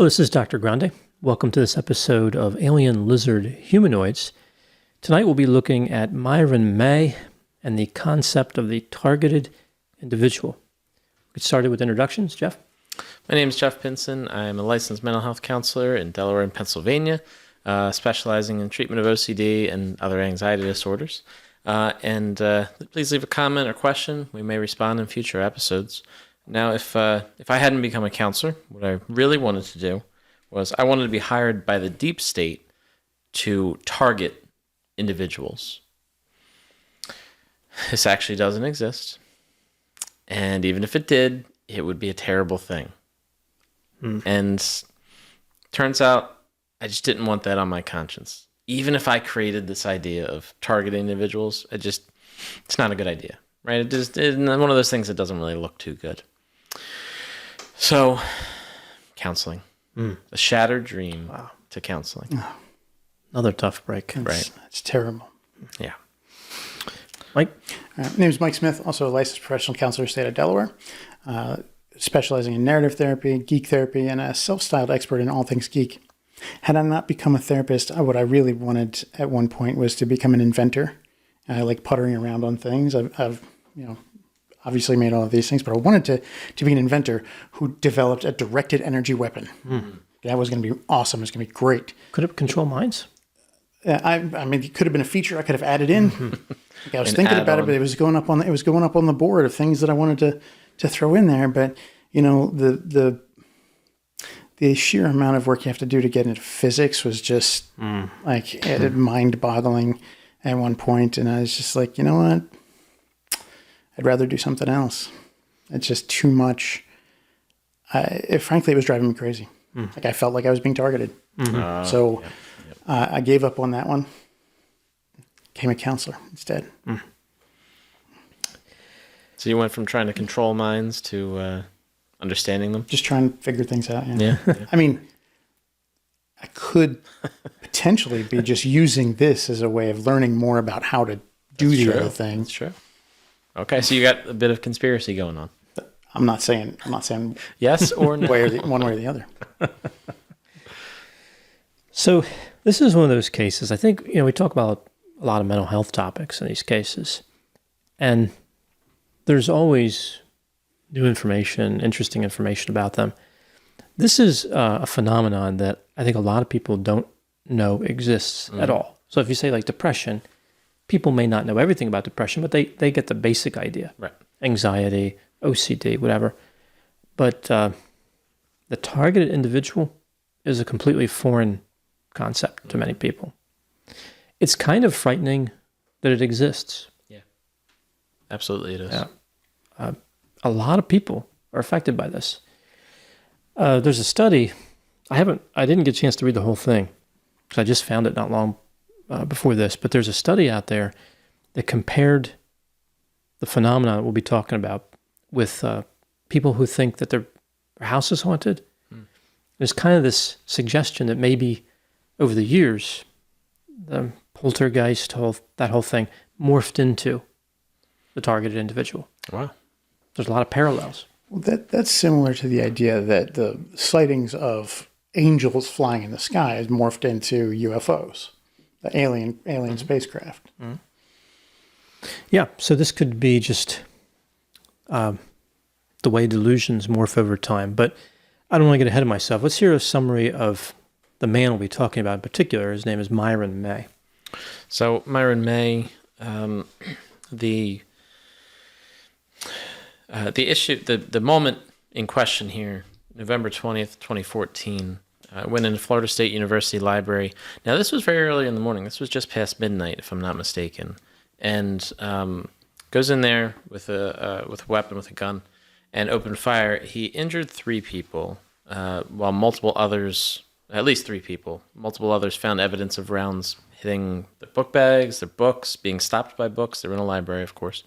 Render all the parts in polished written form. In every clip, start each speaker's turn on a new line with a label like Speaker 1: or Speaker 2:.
Speaker 1: Hello, this is Dr. Grande. Welcome to this episode of Alien Lizard Humanoids. Tonight we'll be looking at Myron May and the concept of the targeted individual. Get started with introductions. Jeff?
Speaker 2: My name is Jeff Pincin. I'm a licensed mental health counselor in Delaware and Pennsylvania, specializing in treatment of OCD and other anxiety disorders. Please leave a comment or question. We may respond in future episodes. Now, if I hadn't become a counselor, what I really wanted to do was I wanted to be hired by the deep state to target individuals. This actually doesn't exist. And even if it did, it would be a terrible thing. And turns out I just didn't want that on my conscience. Even if I created this idea of targeting individuals, it's not a good idea, right? It's one of those things that doesn't really look too good. So, counseling. A shattered dream to counseling.
Speaker 1: Oh, another tough break.
Speaker 2: Right.
Speaker 3: That's terrible.
Speaker 2: Yeah.
Speaker 1: Mike?
Speaker 3: My name is Mike Smith, also a licensed professional counselor in the state of Delaware, specializing in narrative therapy, geek therapy, and a self-styled expert in all things geek. Had I not become a therapist, what I really wanted at one point was to become an inventor. I like puttering around on things. I've obviously made all of these things, but I wanted to be an inventor who developed a directed energy weapon. That was going to be awesome. It was going to be great.
Speaker 1: Could it control minds?
Speaker 3: I mean, it could have been a feature I could have added in. I was thinking about it, but it was going up on the board of things that I wanted to throw in there. But the sheer amount of work you have to do to get into physics was just mind-boggling at one point, and I was just like, you know what? I'd rather do something else. It's just too much. Frankly, it was driving me crazy. Like I felt like I was being targeted. I gave up on that one. Became a counselor instead.
Speaker 2: So you went from trying to control minds to understanding them?
Speaker 3: Just trying to figure things out.
Speaker 2: Yeah.
Speaker 3: I mean, I could potentially be just using this as a way of learning more about how to do the other thing.
Speaker 2: That's true. Okay, so you got a bit of conspiracy going on.
Speaker 3: I'm not saying
Speaker 2: yes or no.
Speaker 3: one way or the other.
Speaker 1: So this is one of those cases. I think, we talk about a lot of mental health topics in these cases, and there's always new information, interesting information about them. This is a phenomenon that I think a lot of people don't know exists at all. So if you say like depression, people may not know everything about depression, but they get the basic idea.
Speaker 2: Right.
Speaker 1: Anxiety, OCD, whatever. But the targeted individual is a completely foreign concept to many people. It's kind of frightening that it exists.
Speaker 2: Yeah. Absolutely it is.
Speaker 1: Yeah. A lot of people are affected by this. There's a study. I didn't get a chance to read the whole thing because I just found it not long before this, but there's a study out there that compared the phenomenon that we'll be talking about with people who think that their house is haunted. There's kind of this suggestion that maybe over the years, the poltergeist, that whole thing morphed into the targeted individual.
Speaker 2: Wow.
Speaker 1: There's a lot of parallels.
Speaker 3: Well, that's similar to the idea that the sightings of angels flying in the sky has morphed into UFOs, the alien spacecraft.
Speaker 1: Yeah, so this could be just the way delusions morph over time. But I don't want to get ahead of myself. Let's hear a summary of the man we'll be talking about in particular. His name is Myron May.
Speaker 2: So Myron May, the issue, the moment in question here, November 20th, 2014, I went into Florida State University Library. Now, this was very early in the morning. This was just past midnight, if I'm not mistaken. And goes in there with a weapon, with a gun, and opened fire. He injured 3 people, while multiple others, at least 3 people, multiple others found evidence of rounds hitting the book bags, their books, being stopped by books. They were in a library, of course.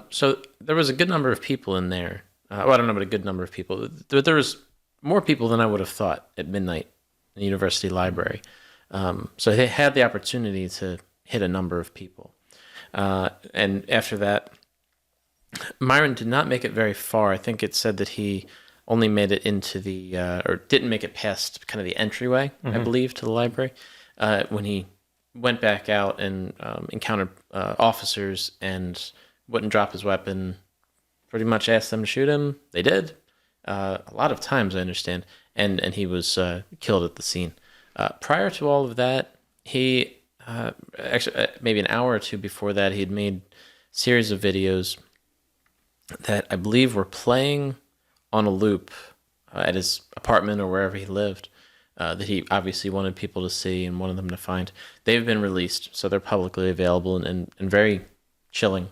Speaker 2: So there was a good number of people in there. I don't know about a good number of people, but there was more people than I would have thought at midnight in the university library. So they had the opportunity to hit a number of people. And after that, Myron did not make it very far. I think it said that he only made it into or didn't make it past kind of the entryway, I believe, to the library. When he went back out and encountered officers and wouldn't drop his weapon, pretty much asked them to shoot him. They did. A lot of times, I understand. And he was killed at the scene. Prior to all of that, he, actually, maybe an hour or two before that, he had made a series of videos that I believe were playing on a loop at his apartment or wherever he lived, that he obviously wanted people to see and wanted them to find. They've been released, so they're publicly available and very chilling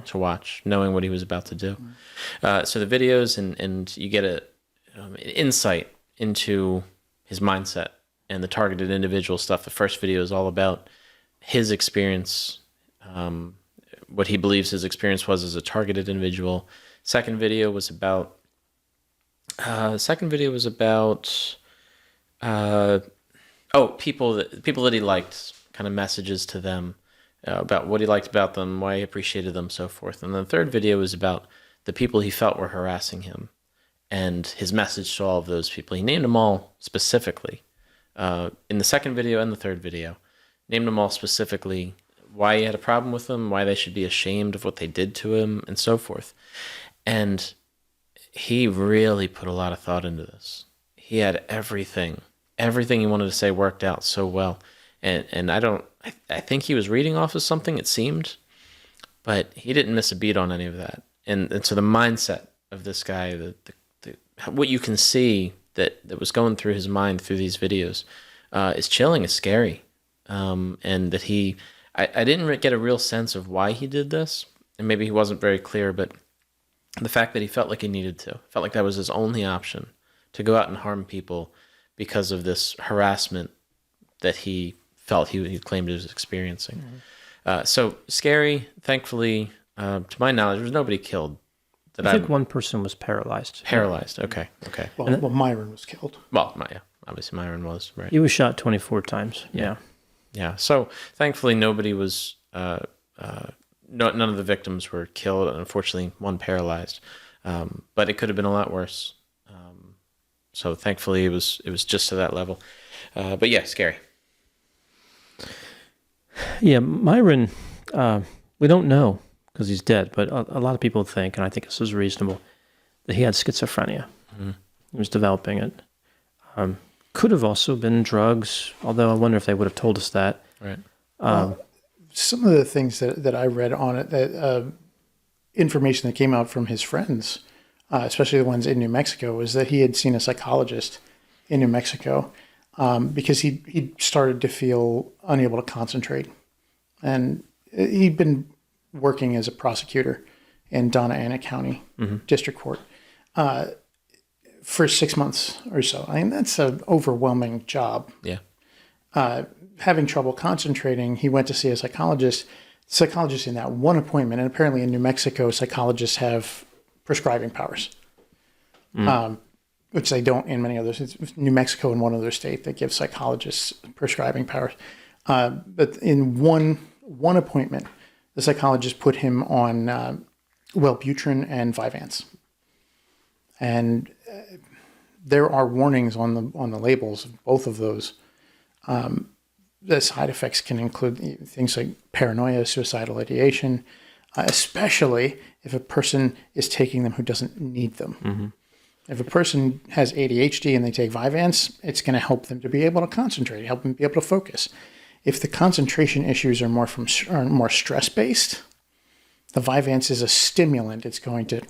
Speaker 2: to watch, knowing what he was about to do. So the videos, and you get an insight into his mindset and the targeted individual stuff. The first video is all about his experience, what he believes his experience was as a targeted individual. Second video was about people that he liked, kind of messages to them about what he liked about them, why he appreciated them, so forth. And then the third video was about the people he felt were harassing him and his message to all of those people. He named them all specifically in the second video and the third video. Named them all specifically, why he had a problem with them, why they should be ashamed of what they did to him, and so forth. And he really put a lot of thought into this. He had everything he wanted to say worked out so well. And I think he was reading off of something, it seemed, but he didn't miss a beat on any of that. And so the mindset of this guy, what you can see that was going through his mind through these videos is chilling, is scary. And that I didn't get a real sense of why he did this, and maybe he wasn't very clear, but the fact that he felt like he needed to, felt like that was his only option, to go out and harm people because of this harassment that he felt he claimed he was experiencing. So scary. Thankfully, to my knowledge, there was nobody killed.
Speaker 1: I think one person was paralyzed.
Speaker 2: Paralyzed. Okay.
Speaker 3: Well, Myron was killed.
Speaker 2: Well, obviously Myron was, right.
Speaker 1: He was shot 24 times. Yeah.
Speaker 2: So thankfully, nobody was. None of the victims were killed. Unfortunately, one paralyzed. But it could have been a lot worse. So thankfully, it was just to that level. But yeah, scary.
Speaker 1: Yeah, Myron, we don't know because he's dead, but a lot of people think, and I think this is reasonable, that he had schizophrenia. He was developing it. Could have also been drugs, although I wonder if they would have told us that.
Speaker 2: Right.
Speaker 3: Some of the things that I read on it, that information that came out from his friends, especially the ones in New Mexico, was that he had seen a psychologist in New Mexico because he started to feel unable to concentrate. And he'd been working as a prosecutor in Donna Ana County District Court for 6 months or so. I mean, that's an overwhelming job.
Speaker 2: Yeah.
Speaker 3: Having trouble concentrating, he went to see a psychologist. Psychologist in that one appointment, and apparently in New Mexico, psychologists have prescribing powers, which they don't in many others. It's New Mexico and one other state that gives psychologists prescribing powers. But in one appointment, the psychologist put him on Wellbutrin and Vyvanse, and there are warnings on the labels of both of those. The side effects can include things like paranoia, suicidal ideation, especially if a person is taking them who doesn't need them. If a person has ADHD and they take Vyvanse, it's going to help them to be able to concentrate, help them be able to focus. If the concentration issues are more stress-based, the Vyvanse is a stimulant. It's going to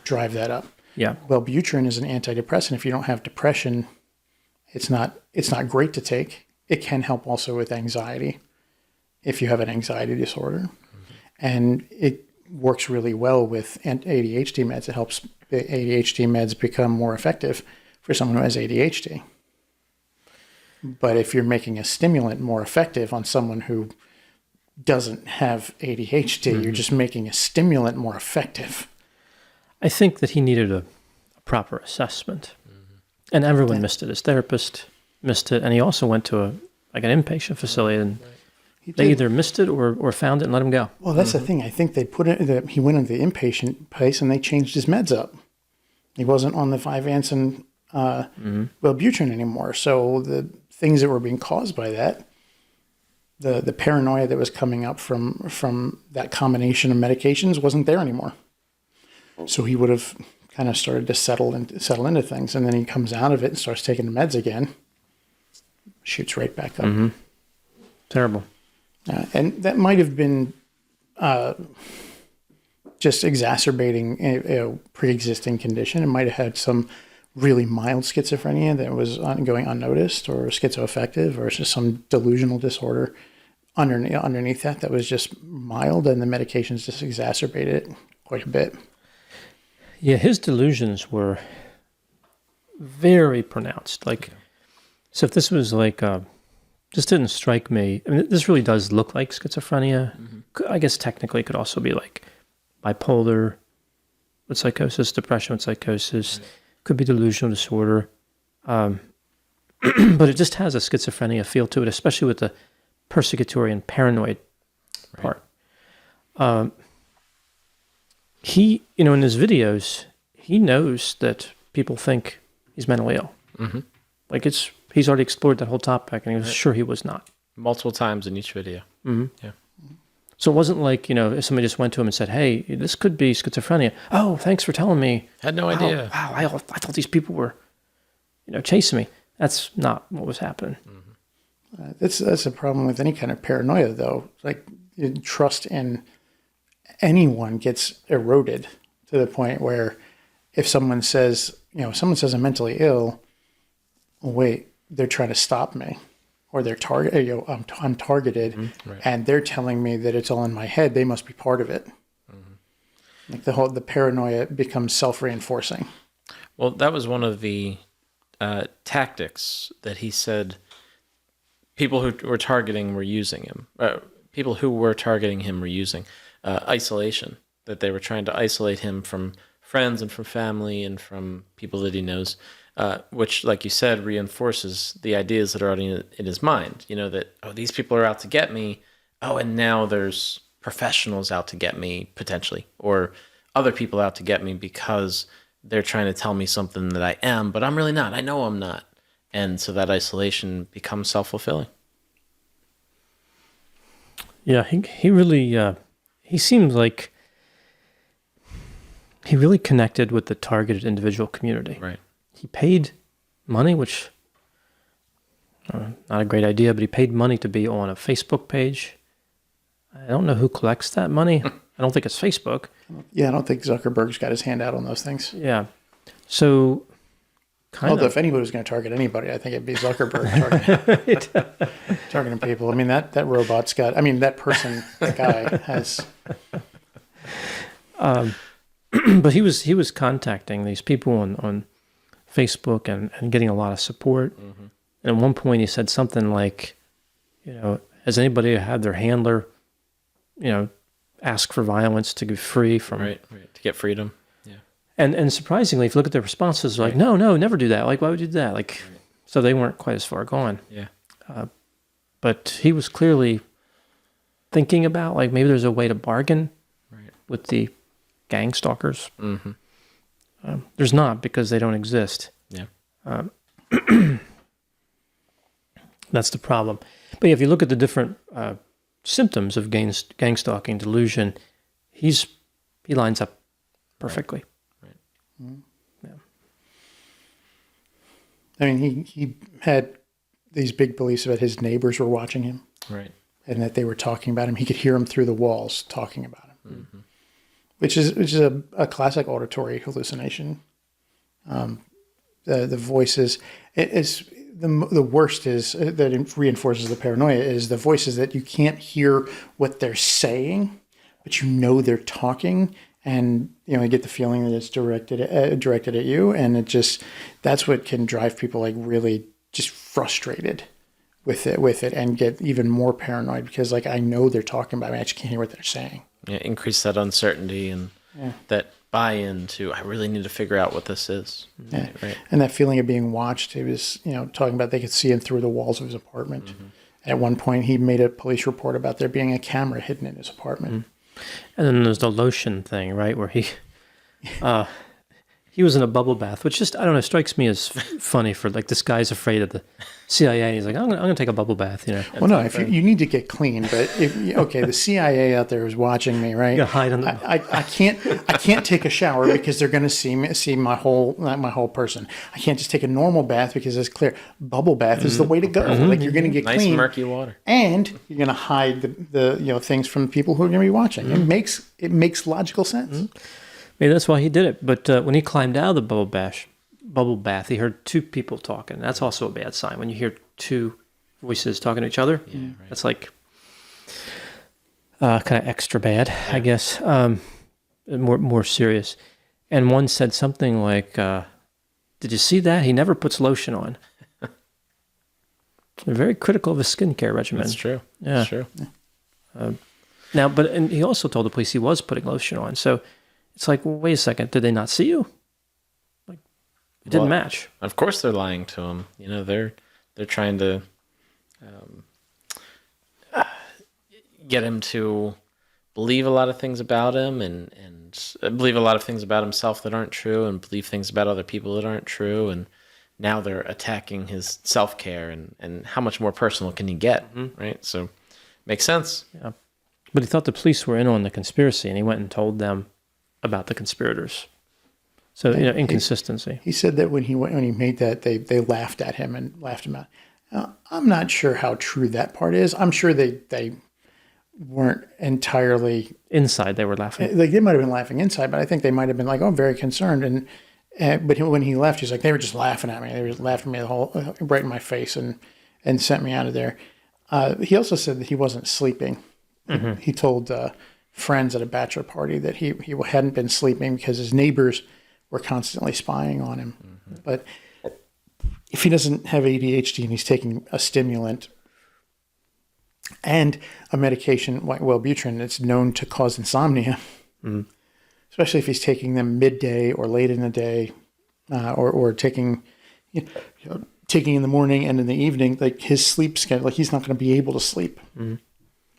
Speaker 3: drive that up.
Speaker 1: Yeah.
Speaker 3: Wellbutrin is an antidepressant. If you don't have depression, it's not great to take. It can help also with anxiety if you have an anxiety disorder. And it works really well with ADHD meds. It helps ADHD meds become more effective for someone who has ADHD. But if you're making a stimulant more effective on someone who doesn't have ADHD, you're just making a stimulant more effective.
Speaker 1: I think that he needed a proper assessment. And everyone missed it. His therapist missed it. And he also went to an inpatient facility, and they either missed it or found it and let him go.
Speaker 3: Well, that's the thing. I think they put it that he went into the inpatient place and they changed his meds up. He wasn't on the 5-Anson Wellbutrin anymore. So the things that were being caused by that, the paranoia that was coming up from that combination of medications wasn't there anymore. So he would have kind of started to settle into things, and then he comes out of it and starts taking the meds again, shoots right back up.
Speaker 1: Mm-hmm. Terrible.
Speaker 3: And that might have been just exacerbating a pre-existing condition. It might have had some really mild schizophrenia that was going unnoticed, or schizoaffective, or just some delusional disorder underneath that was just mild, and the medications just exacerbated it quite a bit.
Speaker 1: Yeah, his delusions were very pronounced. Like, so if this was like, this didn't strike me. I mean, this really does look like schizophrenia. Mm-hmm. I guess technically it could also be like bipolar with psychosis, depression with psychosis. Right. Could be delusional disorder. But it just has a schizophrenia feel to it, especially with the persecutory and paranoid part. He, in his videos, he knows that people think he's mentally ill. Mm-hmm. Like he's already explored that whole topic, and he was sure he was not.
Speaker 2: Multiple times in each video. Mm-hmm. Yeah.
Speaker 1: So it wasn't like, if somebody just went to him and said, hey, this could be schizophrenia. Oh, thanks for telling me.
Speaker 2: Had no idea.
Speaker 1: Wow, I thought these people were, chasing me. That's not what was happening.
Speaker 3: Mm-hmm. That's a problem with any kind of paranoia, though. Like, trust in anyone gets eroded to the point where if someone says, I'm mentally ill, wait, they're trying to stop me, or they're I'm targeted, mm-hmm. Right. And they're telling me that it's all in my head. They must be part of it. Mm-hmm. Like the paranoia becomes self-reinforcing.
Speaker 2: Well, that was one of the tactics that he said people who were targeting were using him. People who were targeting him were using isolation, that they were trying to isolate him from friends and from family and from people that he knows, which, like you said, reinforces the ideas that are already in his mind. That, these people are out to get me. Oh, and now there's professionals out to get me, potentially, or other people out to get me because they're trying to tell me something that I am, but I'm really not. I know I'm not. And so that isolation becomes self-fulfilling.
Speaker 1: Yeah, he really, he seems like he really connected with the targeted individual community.
Speaker 2: Right.
Speaker 1: He paid money, which, not a great idea, but he paid money to be on a Facebook page. I don't know who collects that money. I don't think it's Facebook.
Speaker 3: Yeah, I don't think Zuckerberg's got his hand out on those things.
Speaker 1: Yeah. So,
Speaker 3: although if anybody was going to target anybody, I think it'd be Zuckerberg targeting people. I mean, that robot's got, that person, that guy has...
Speaker 1: But he was contacting these people on Facebook and getting a lot of support. Mm-hmm. And at one point he said something like, has anybody had their handler, ask for violence to get free from...
Speaker 2: Right, to get freedom. Yeah.
Speaker 1: And surprisingly, if you look at their responses, they're like, no, never do that. Like, why would you do that? Like, right. So they weren't quite as far gone.
Speaker 2: Yeah.
Speaker 1: But he was clearly thinking about, like, maybe there's a way to bargain with the gang stalkers. Mm-hmm. There's not, because they don't exist.
Speaker 2: Yeah.
Speaker 1: That's the problem. But if you look at the different symptoms of gang stalking delusion, he lines up perfectly.
Speaker 2: Right.
Speaker 3: Mm-hmm. Yeah. He had these big beliefs that his neighbors were watching him.
Speaker 2: Right. And
Speaker 3: that they were talking about him. He could hear them through the walls talking about him.
Speaker 2: Mm-hmm.
Speaker 3: Which is a classic auditory hallucination. The voices, it is the worst is that it reinforces the paranoia is the voices that you can't hear what they're saying, but they're talking, and you get the feeling that it's directed at you, and that's what can drive people like really just frustrated with it and get even more paranoid because like I know they're talking about me, I just can't hear what they're saying.
Speaker 2: Yeah, increase that uncertainty and that buy-in to, I really need to figure out what this is.
Speaker 3: Yeah. Right. And that feeling of being watched. He was, talking about they could see him through the walls of his apartment. Mm-hmm. At one point, he made a police report about there being a camera hidden in his apartment.
Speaker 1: Mm-hmm. And then there's the lotion thing, right, where he he was in a bubble bath, which just, I don't know, strikes me as funny for like this guy's afraid of the CIA. He's like, I'm gonna take a bubble bath, you know.
Speaker 3: Well, no, if you need to get clean, but okay, the CIA out there is watching me, right?
Speaker 1: You gotta hide under
Speaker 3: I can't take a shower because they're going to see my whole person. I can't just take a normal bath because it's clear. Bubble bath is the way to go. Like you're going to get
Speaker 2: Nice
Speaker 3: clean,
Speaker 2: murky water.
Speaker 3: and you're going to hide the things from the people who are going to be watching. It makes logical sense.
Speaker 1: Maybe that's why he did it. But when he climbed out of the bubble bath, he heard two people talking. That's also a bad sign. When you hear two voices talking to each other, that's like kind of extra bad, I guess. More serious. And one said something like, "Did you see that? He never puts lotion on." They're very critical of his skincare regimen.
Speaker 2: That's true.
Speaker 1: Yeah.
Speaker 2: That's true.
Speaker 1: And he also told the police he was putting lotion on. So it's like, well, wait a second, did they not see you? Like, it didn't match.
Speaker 2: Of course, they're lying to him. You know, they're trying to get him to believe a lot of things about him, and believe a lot of things about himself that aren't true, and believe things about other people that aren't true. And now they're attacking his self-care, and how much more personal can you get, right? So, makes sense.
Speaker 1: Yeah. But he thought the police were in on the conspiracy, and he went and told them about the conspirators. So, inconsistency.
Speaker 3: He said that when he made that, they laughed at him and laughed him out. Now, I'm not sure how true that part is. I'm sure they weren't entirely
Speaker 1: Inside, they were laughing.
Speaker 3: like they might have been laughing inside, but I think they might have been like, "Oh, I'm very concerned." But when he left, he's like, "They were just laughing at me. They were just laughing at me the whole right in my face and sent me out of there." He also said that he wasn't sleeping. Mm-hmm. He told friends at a bachelor party that he hadn't been sleeping because his neighbors were constantly spying on him. Mm-hmm. But if he doesn't have ADHD and he's taking a stimulant and a medication like Wellbutrin that's known to cause insomnia, especially if he's taking them midday or late in the day, or taking taking in the morning and in the evening, like his sleep schedule, like he's not going to be able to sleep.
Speaker 1: Mm-hmm.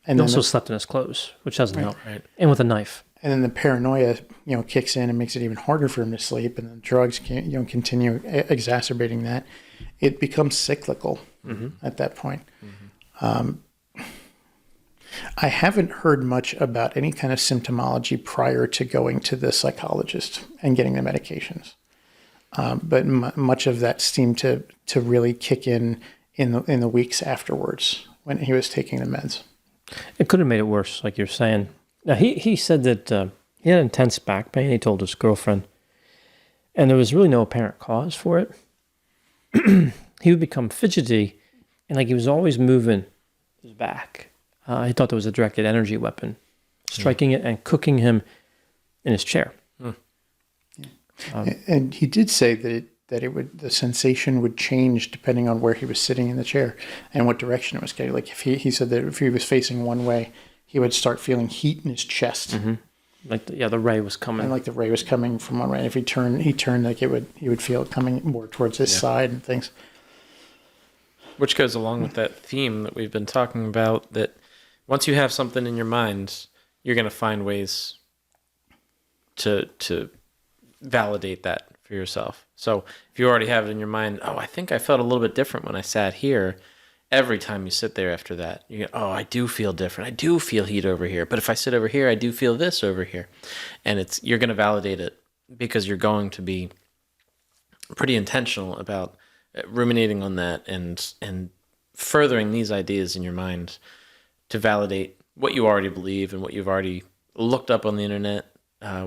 Speaker 1: And he also slept in his clothes, which doesn't help.
Speaker 2: Right.
Speaker 1: And with a knife.
Speaker 3: And then the paranoia, kicks in and makes it even harder for him to sleep. And the drugs can, continue exacerbating that. It becomes cyclical at that point. Mm-hmm. I haven't heard much about any kind of symptomology prior to going to the psychologist and getting the medications. But much of that seemed to really kick in the weeks afterwards when he was taking the meds.
Speaker 1: It could have made it worse, like you're saying. Now, he said that he had intense back pain, he told his girlfriend, and there was really no apparent cause for it. He would become fidgety, and like he was always moving his back. He thought there was a directed energy weapon, striking it and cooking him in his chair.
Speaker 3: And he did say that the sensation would change depending on where he was sitting in the chair and what direction it was getting. Like if he said that if he was facing one way, he would start feeling heat in his chest.
Speaker 1: Mm-hmm. Like the ray was coming.
Speaker 3: And like the ray was coming from one way. And if he turned like he would feel it coming more towards his side and things.
Speaker 2: Which goes along with that theme that we've been talking about, that once you have something in your mind, you're going to find ways to validate that for yourself. So if you already have it in your mind, I think I felt a little bit different when I sat here. Every time you sit there after that, you go, I do feel different. I do feel heat over here. But if I sit over here, I do feel this over here. And you're going to validate it because you're going to be pretty intentional about ruminating on that and furthering these ideas in your mind to validate what you already believe and what you've already looked up on the internet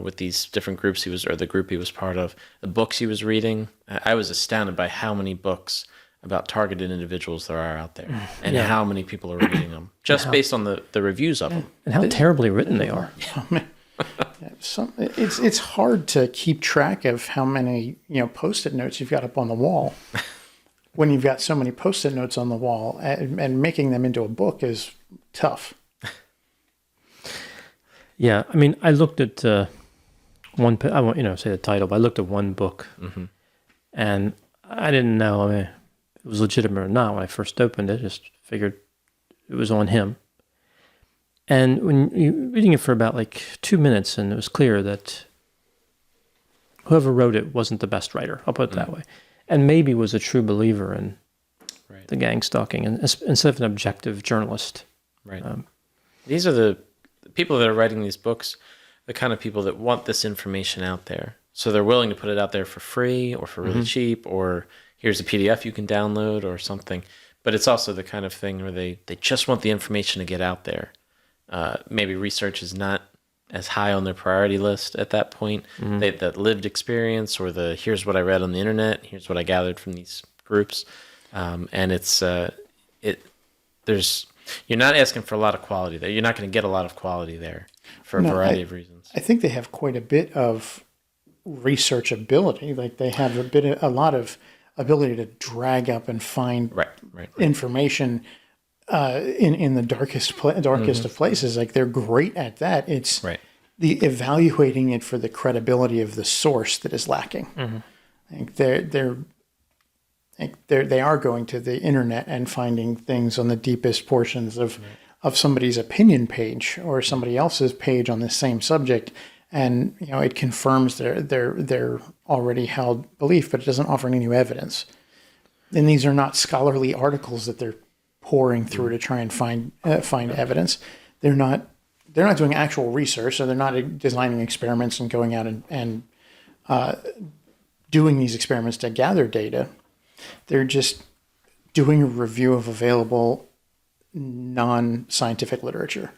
Speaker 2: with these different groups the group he was part of, the books he was reading. I was astounded by how many books about targeted individuals there are out there and how many people are reading them just based on the reviews of them.
Speaker 1: And how terribly written they are.
Speaker 3: Oh, man. It's hard to keep track of how many Post-it notes you've got up on the wall when you've got so many Post-it notes on the wall, and making them into a book is tough. Yeah,
Speaker 1: I mean, I looked at one. I won't say the title, but I looked at one book, and I didn't know if it was legitimate or not when I first opened it. Just figured it was on him. And when you're reading it for about like 2 minutes, and it was clear that whoever wrote it wasn't the best writer. I'll put it that way. And maybe was a true believer in the gang stalking, and instead of an objective journalist.
Speaker 2: Right. These are the people that are writing these books, the kind of people that want this information out there. So they're willing to put it out there for free or for really cheap, or here's a PDF you can download or something. But it's also the kind of thing where they just want the information to get out there. Maybe research is not as high on their priority list at that point. That lived experience, or the here's what I read on the internet, here's what I gathered from these groups. And you're not asking for a lot of quality there. You're not going to get a lot of quality there for a variety of reasons.
Speaker 3: I think they have quite a bit of research ability. Like they have a lot of ability to drag up and find information in the darkest of places. Like they're great at that. It's the evaluating it for the credibility of the source that is lacking. I think they are going to the internet and finding things on the deepest portions of somebody's opinion page or somebody else's page on the same subject, and it confirms their already held belief, but it doesn't offer any new evidence. And these are not scholarly articles that they're pouring through to try and find evidence. They're not doing actual research, so they're not designing experiments and going out and doing these experiments to gather data. They're just doing a review of available non-scientific literature.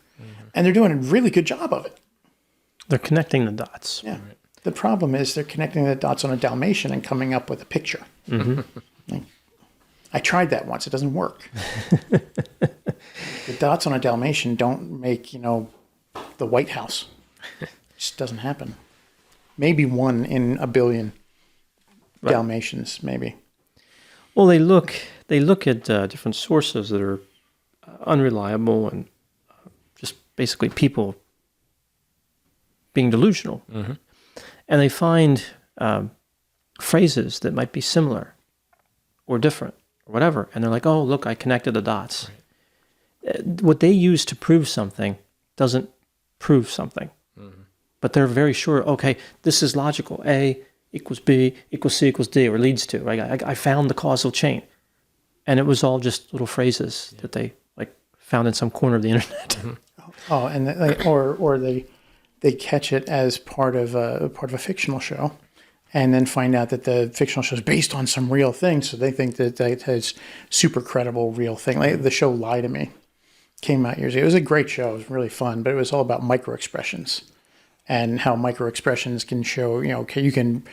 Speaker 3: And they're doing a really good job of it.
Speaker 1: They're connecting the dots.
Speaker 3: Yeah. The problem is they're connecting the dots on a Dalmatian and coming up with a picture. Like, I tried that once. It doesn't work. The dots on a Dalmatian don't make, the White House. It just doesn't happen. Maybe one in a billion Dalmatians, maybe.
Speaker 1: Well, they look at different sources that are unreliable and just basically people being delusional, and they find phrases that might be similar or different or whatever, and they're like, "Oh, look, I connected the dots." What they use to prove something doesn't prove something, but they're very sure. Okay, this is logical. A equals B equals C equals D, or leads to. Right? I found the causal chain, and it was all just little phrases that they found in some corner of the internet.
Speaker 3: Oh, and they catch it as part of a fictional show, and then find out that the fictional show is based on some real thing. So they think that it has super credible real thing. Like the show Lie to Me came out years ago. It was a great show. It was really fun, but it was all about microexpressions and how microexpressions can show. You can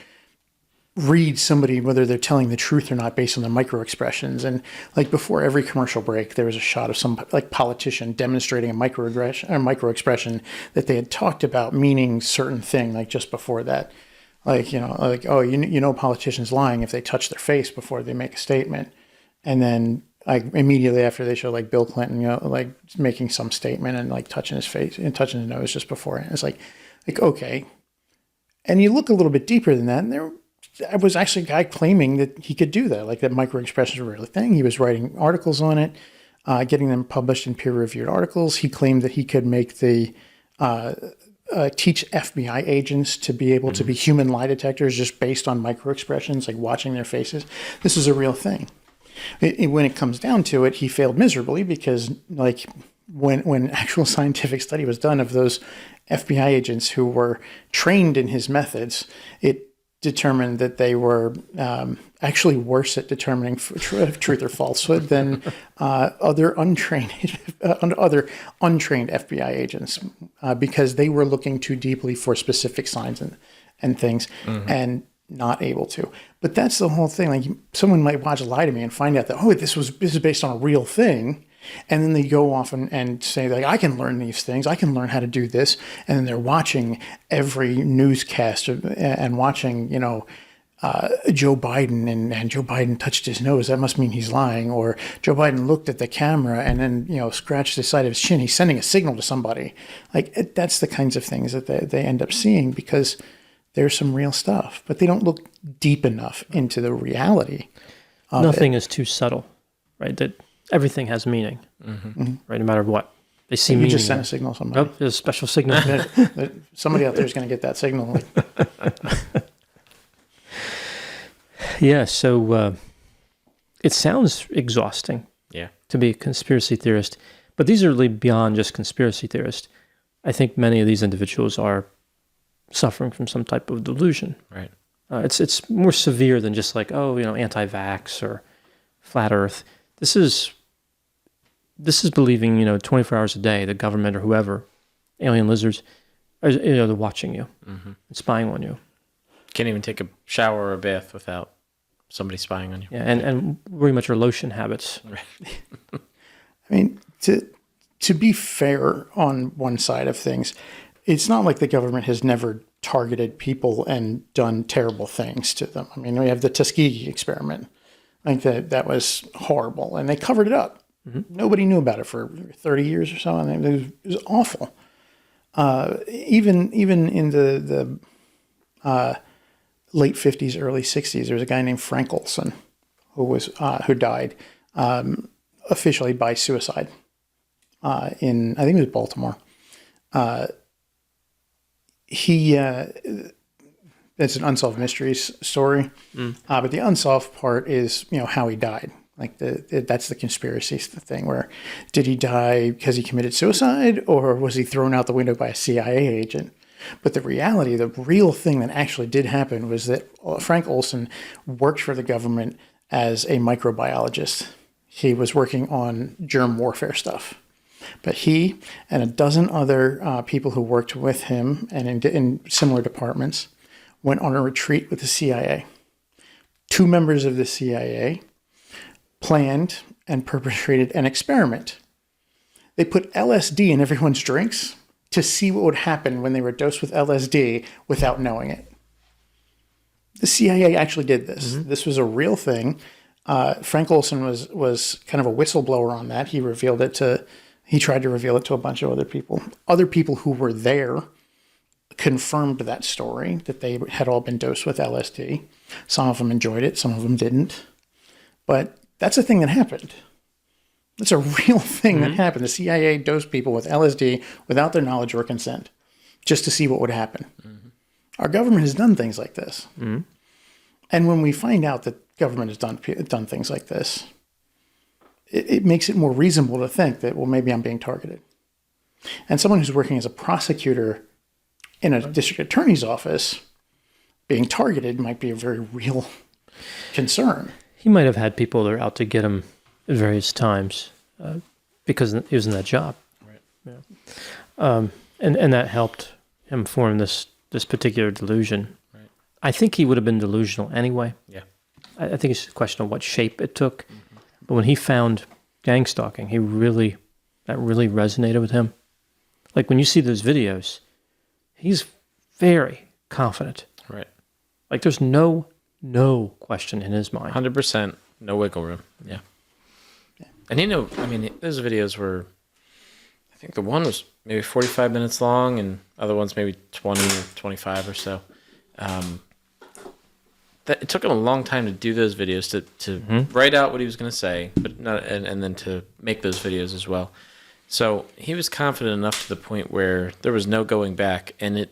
Speaker 3: read somebody whether they're telling the truth or not based on the microexpressions. And like before every commercial break, there was a shot of some politician demonstrating a microexpression that they had talked about meaning certain thing. Like just before that, politicians lying if they touch their face before they make a statement. And then immediately after they show Bill Clinton, making some statement and touching his face and touching his nose just before. And it's like, okay. And you look a little bit deeper than that, and there was actually a guy claiming that he could do that, that microexpressions were a real thing. He was writing articles on it, getting them published in peer-reviewed articles. He claimed that he could make teach FBI agents to be able to be human lie detectors just based on microexpressions, watching their faces. This is a real thing. When it comes down to it, he failed miserably because, when actual scientific study was done of those FBI agents who were trained in his methods, it determined that they were actually worse at determining truth or falsehood than other untrained FBI agents because they were looking too deeply for specific signs and things and not able to. But that's the whole thing. Someone might watch Lie to Me and find out that, this is based on a real thing. And then they go off and say, I can learn these things. I can learn how to do this. And then they're watching every newscast and watching, Joe Biden and Joe Biden touched his nose. That must mean he's lying. Or Joe Biden looked at the camera and then, scratched the side of his chin. He's sending a signal to somebody. That's the kinds of things that they end up seeing because there's some real stuff. But they don't look deep enough into the reality of
Speaker 1: Nothing is too subtle, right? That everything has meaning, right? No matter what. They see meaning.
Speaker 3: You just sent a signal to somebody.
Speaker 1: Oh, there's a special signal.
Speaker 3: Somebody out there is going to get that signal.
Speaker 1: Yeah, so it sounds exhausting
Speaker 2: Yeah.
Speaker 1: to be a conspiracy theorist, but these are really beyond just conspiracy theorists. I think many of these individuals are suffering from some type of delusion.
Speaker 2: Right.
Speaker 1: It's more severe than just like, oh, anti-vax or flat Earth. This is believing 24 hours a day the government or whoever, alien lizards, are, they're watching you, and spying on you.
Speaker 2: Can't even take a shower or a bath without somebody spying on you.
Speaker 1: Yeah, and very much your lotion habits.
Speaker 2: Right.
Speaker 3: I mean, to be fair on one side of things, it's not like the government has never targeted people and done terrible things to them. I mean, we have the Tuskegee experiment. I think that was horrible, and they covered it up. Nobody knew about it for 30 years or so, and it was awful. Even in the late 50s, early 60s, there was a guy named Frank Olson who died officially by suicide in, I think it was Baltimore. It's an unsolved mysteries story, but the unsolved part is how he died. Like that's the conspiracy thing. Where did he die because he committed suicide, or was he thrown out the window by a CIA agent? But the reality, the real thing that actually did happen was that Frank Olson worked for the government as a microbiologist. He was working on germ warfare stuff. But he and a dozen other people who worked with him and in similar departments went on a retreat with the CIA. 2 members of the CIA planned and perpetrated an experiment. They put LSD in everyone's drinks to see what would happen when they were dosed with LSD without knowing it. The CIA actually did this. This was a real thing. Frank Olson was kind of a whistleblower on that. He tried to reveal it to a bunch of other people. Other people who were there confirmed that story, that they had all been dosed with LSD. Some of them enjoyed it, some of them didn't. But that's a thing that happened. That's a real thing that happened. The CIA dosed people with LSD without their knowledge or consent, just to see what would happen. Our government has done things like this. And when we find out that government has done things like this, it makes it more reasonable to think that, well, maybe I'm being targeted. And someone who's working as a prosecutor in a district attorney's office being targeted might be a very real concern.
Speaker 1: He might have had people that are out to get him at various times because he was in that job.
Speaker 2: Right.
Speaker 1: Yeah. And that helped him form this particular delusion.
Speaker 2: Right.
Speaker 1: I think he would have been delusional anyway.
Speaker 2: Yeah.
Speaker 1: I think it's a question of what shape it took. But when he found gang stalking, that really resonated with him. Like when you see those videos, he's very confident.
Speaker 2: Right.
Speaker 1: Like there's no question in his mind.
Speaker 2: 100%, no wiggle room. Yeah. And those videos were, I think the one was maybe 45 minutes long and other ones maybe 20 or 25 or so. It took him a long time to do those videos, to write out what he was going to say, but not, and then to make those videos as well. So he was confident enough to the point where there was no going back, and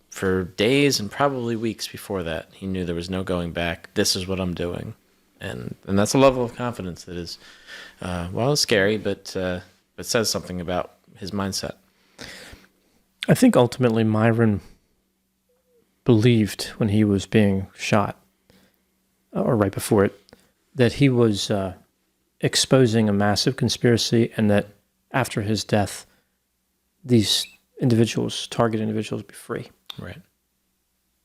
Speaker 2: for days and probably weeks before that, he knew there was no going back. This is what I'm doing, and that's a level of confidence that is, it's scary, but says something about his mindset.
Speaker 1: I think ultimately Myron believed when he was being shot, or right before it, that he was exposing a massive conspiracy, and that after his death, these target individuals, would be free.
Speaker 2: Right.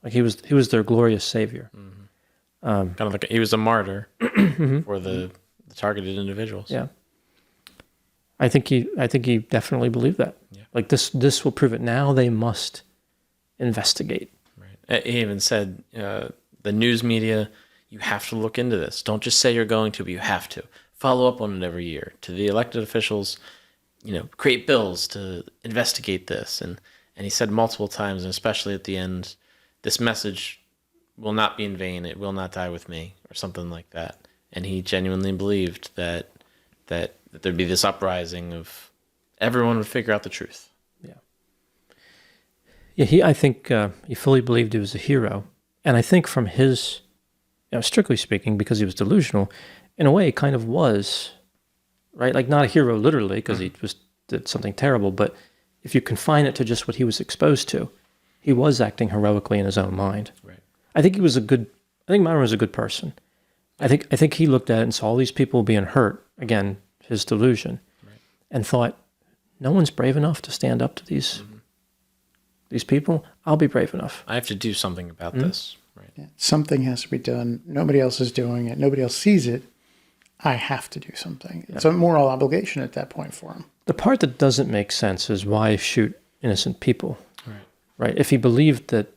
Speaker 1: Like he was their glorious savior.
Speaker 2: Kind of like he was a martyr for the targeted individuals.
Speaker 1: Yeah. I think he definitely believed that.
Speaker 2: Yeah.
Speaker 1: Like this will prove it. Now they must investigate.
Speaker 2: Right. He even said, the news media, you have to look into this. Don't just say you're going to, but you have to. Follow up on it every year. To the elected officials, create bills to investigate this. And he said multiple times, and especially at the end, this message will not be in vain. It will not die with me, or something like that. And he genuinely believed that there'd be this uprising of everyone would figure out the truth. Yeah.
Speaker 1: Yeah, I think he fully believed he was a hero. And I think from his strictly speaking, because he was delusional, in a way, kind of was, right? Like not a hero literally, because he did something terrible, but if you confine it to just what he was exposed to, he was acting heroically in his own mind.
Speaker 2: Right.
Speaker 1: I think Myron was a good person. I think he looked at it and saw all these people being hurt, again, his delusion, and thought, no one's brave enough to stand up to these people. I'll be brave enough.
Speaker 2: I have to do something about this. Right.
Speaker 3: Yeah, something has to be done. Nobody else is doing it. Nobody else sees it. I have to do something. It's a moral obligation at that point for him.
Speaker 1: The part that doesn't make sense is why shoot innocent people, right? If he believed that,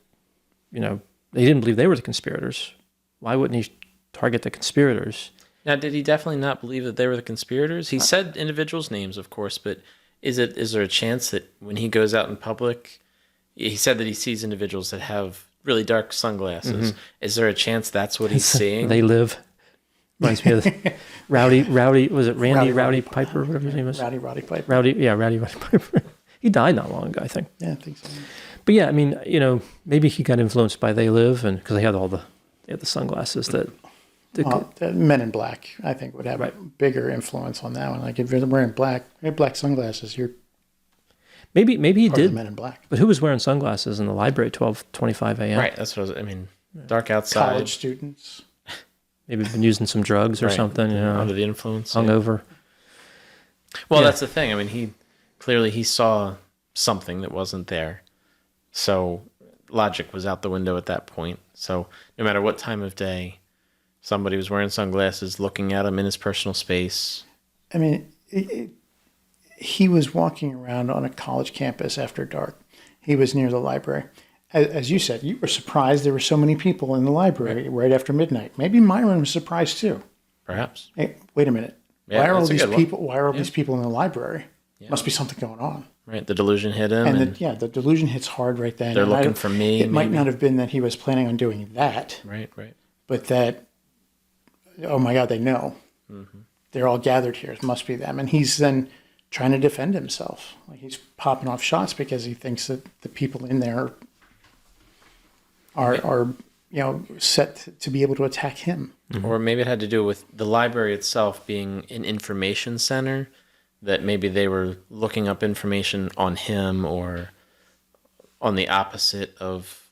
Speaker 1: he didn't believe they were the conspirators, why wouldn't he target the conspirators?
Speaker 2: Now, did he definitely not believe that they were the conspirators? He said individuals' names, of course, but is there a chance that when he goes out in public, he said that he sees individuals that have really dark sunglasses. Is there a chance that's what he's seeing?
Speaker 1: They live. Reminds me of the Rowdy, was it Rowdy Piper, whatever his name was?
Speaker 3: Roddy Piper.
Speaker 1: Rowdy Piper. He died not long ago, I think.
Speaker 3: Yeah, I think so.
Speaker 1: But yeah, I mean, maybe he got influenced by They Live, and because they had the sunglasses that.
Speaker 3: The Men in Black, I think, would have a bigger influence on that one. Like if you're wearing black sunglasses, you're
Speaker 1: maybe he
Speaker 3: part of
Speaker 1: did.
Speaker 3: the Men in Black.
Speaker 1: But who was wearing sunglasses in the library at 12:25 a.m.?
Speaker 2: Right, that's what dark outside.
Speaker 3: College students.
Speaker 1: Maybe been using some drugs or something,
Speaker 2: under the influence,
Speaker 1: hungover.
Speaker 2: Well, that's the thing. I mean, he saw something that wasn't there, so logic was out the window at that point. So no matter what time of day, somebody was wearing sunglasses, looking at him in his personal space.
Speaker 3: I mean, he was walking around on a college campus after dark. He was near the library. As you said, you were surprised there were so many people in the library right after midnight. Maybe Myron was surprised too.
Speaker 2: Perhaps.
Speaker 3: Hey, wait a minute.
Speaker 2: Yeah,
Speaker 3: why are all these people?
Speaker 2: One.
Speaker 3: Why are all these people in the library? Yeah. Must be something going on.
Speaker 2: Right. The delusion hit him.
Speaker 3: And the delusion hits hard right then.
Speaker 2: They're looking for me.
Speaker 3: It might not have been that he was planning on doing that.
Speaker 2: Right.
Speaker 3: But that, oh my God, they know. They're all gathered here. It must be them. And he's then trying to defend himself. Like he's popping off shots because he thinks that the people in there are set to be able to attack him.
Speaker 2: Or maybe it had to do with the library itself being an information center, that maybe they were looking up information on him or on the opposite of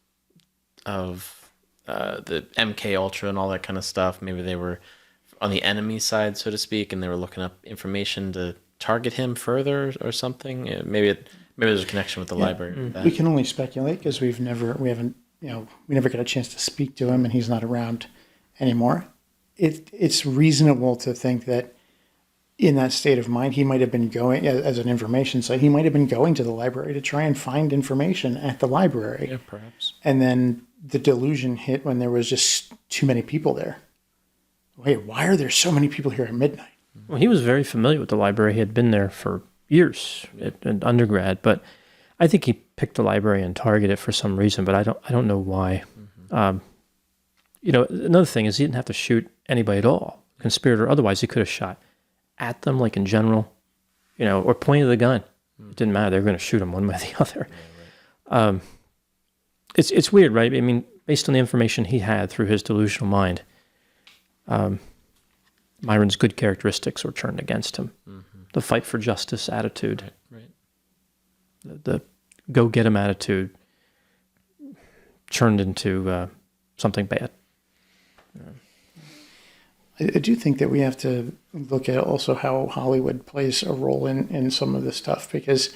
Speaker 2: the MK Ultra and all that kind of stuff. Maybe they were on the enemy side, so to speak, and they were looking up information to target him further or something. Maybe there's a connection with the library.
Speaker 3: We can only speculate because we never got a chance to speak to him, and he's not around anymore. It's reasonable to think that in that state of mind, he might have been going, as an information site, he might have been going to the library to try and find information at the library.
Speaker 2: Yeah, perhaps.
Speaker 3: And then the delusion hit when there was just too many people there. Wait, why are there so many people here at midnight?
Speaker 1: Well, he was very familiar with the library. He had been there for years in undergrad, but I think he picked the library and targeted it for some reason, but I don't know why. Another thing is he didn't have to shoot anybody at all, conspirator. Otherwise, he could have shot at them, like in general, or pointed the gun. It didn't matter. They were going to shoot him one way or the other. Yeah, right. It's weird, right? I mean, based on the information he had through his delusional mind, Myron's good characteristics were turned against him. The fight for justice attitude,
Speaker 2: right.
Speaker 1: The go get him attitude turned into something bad.
Speaker 3: I do think that we have to look at also how Hollywood plays a role in some of this stuff, because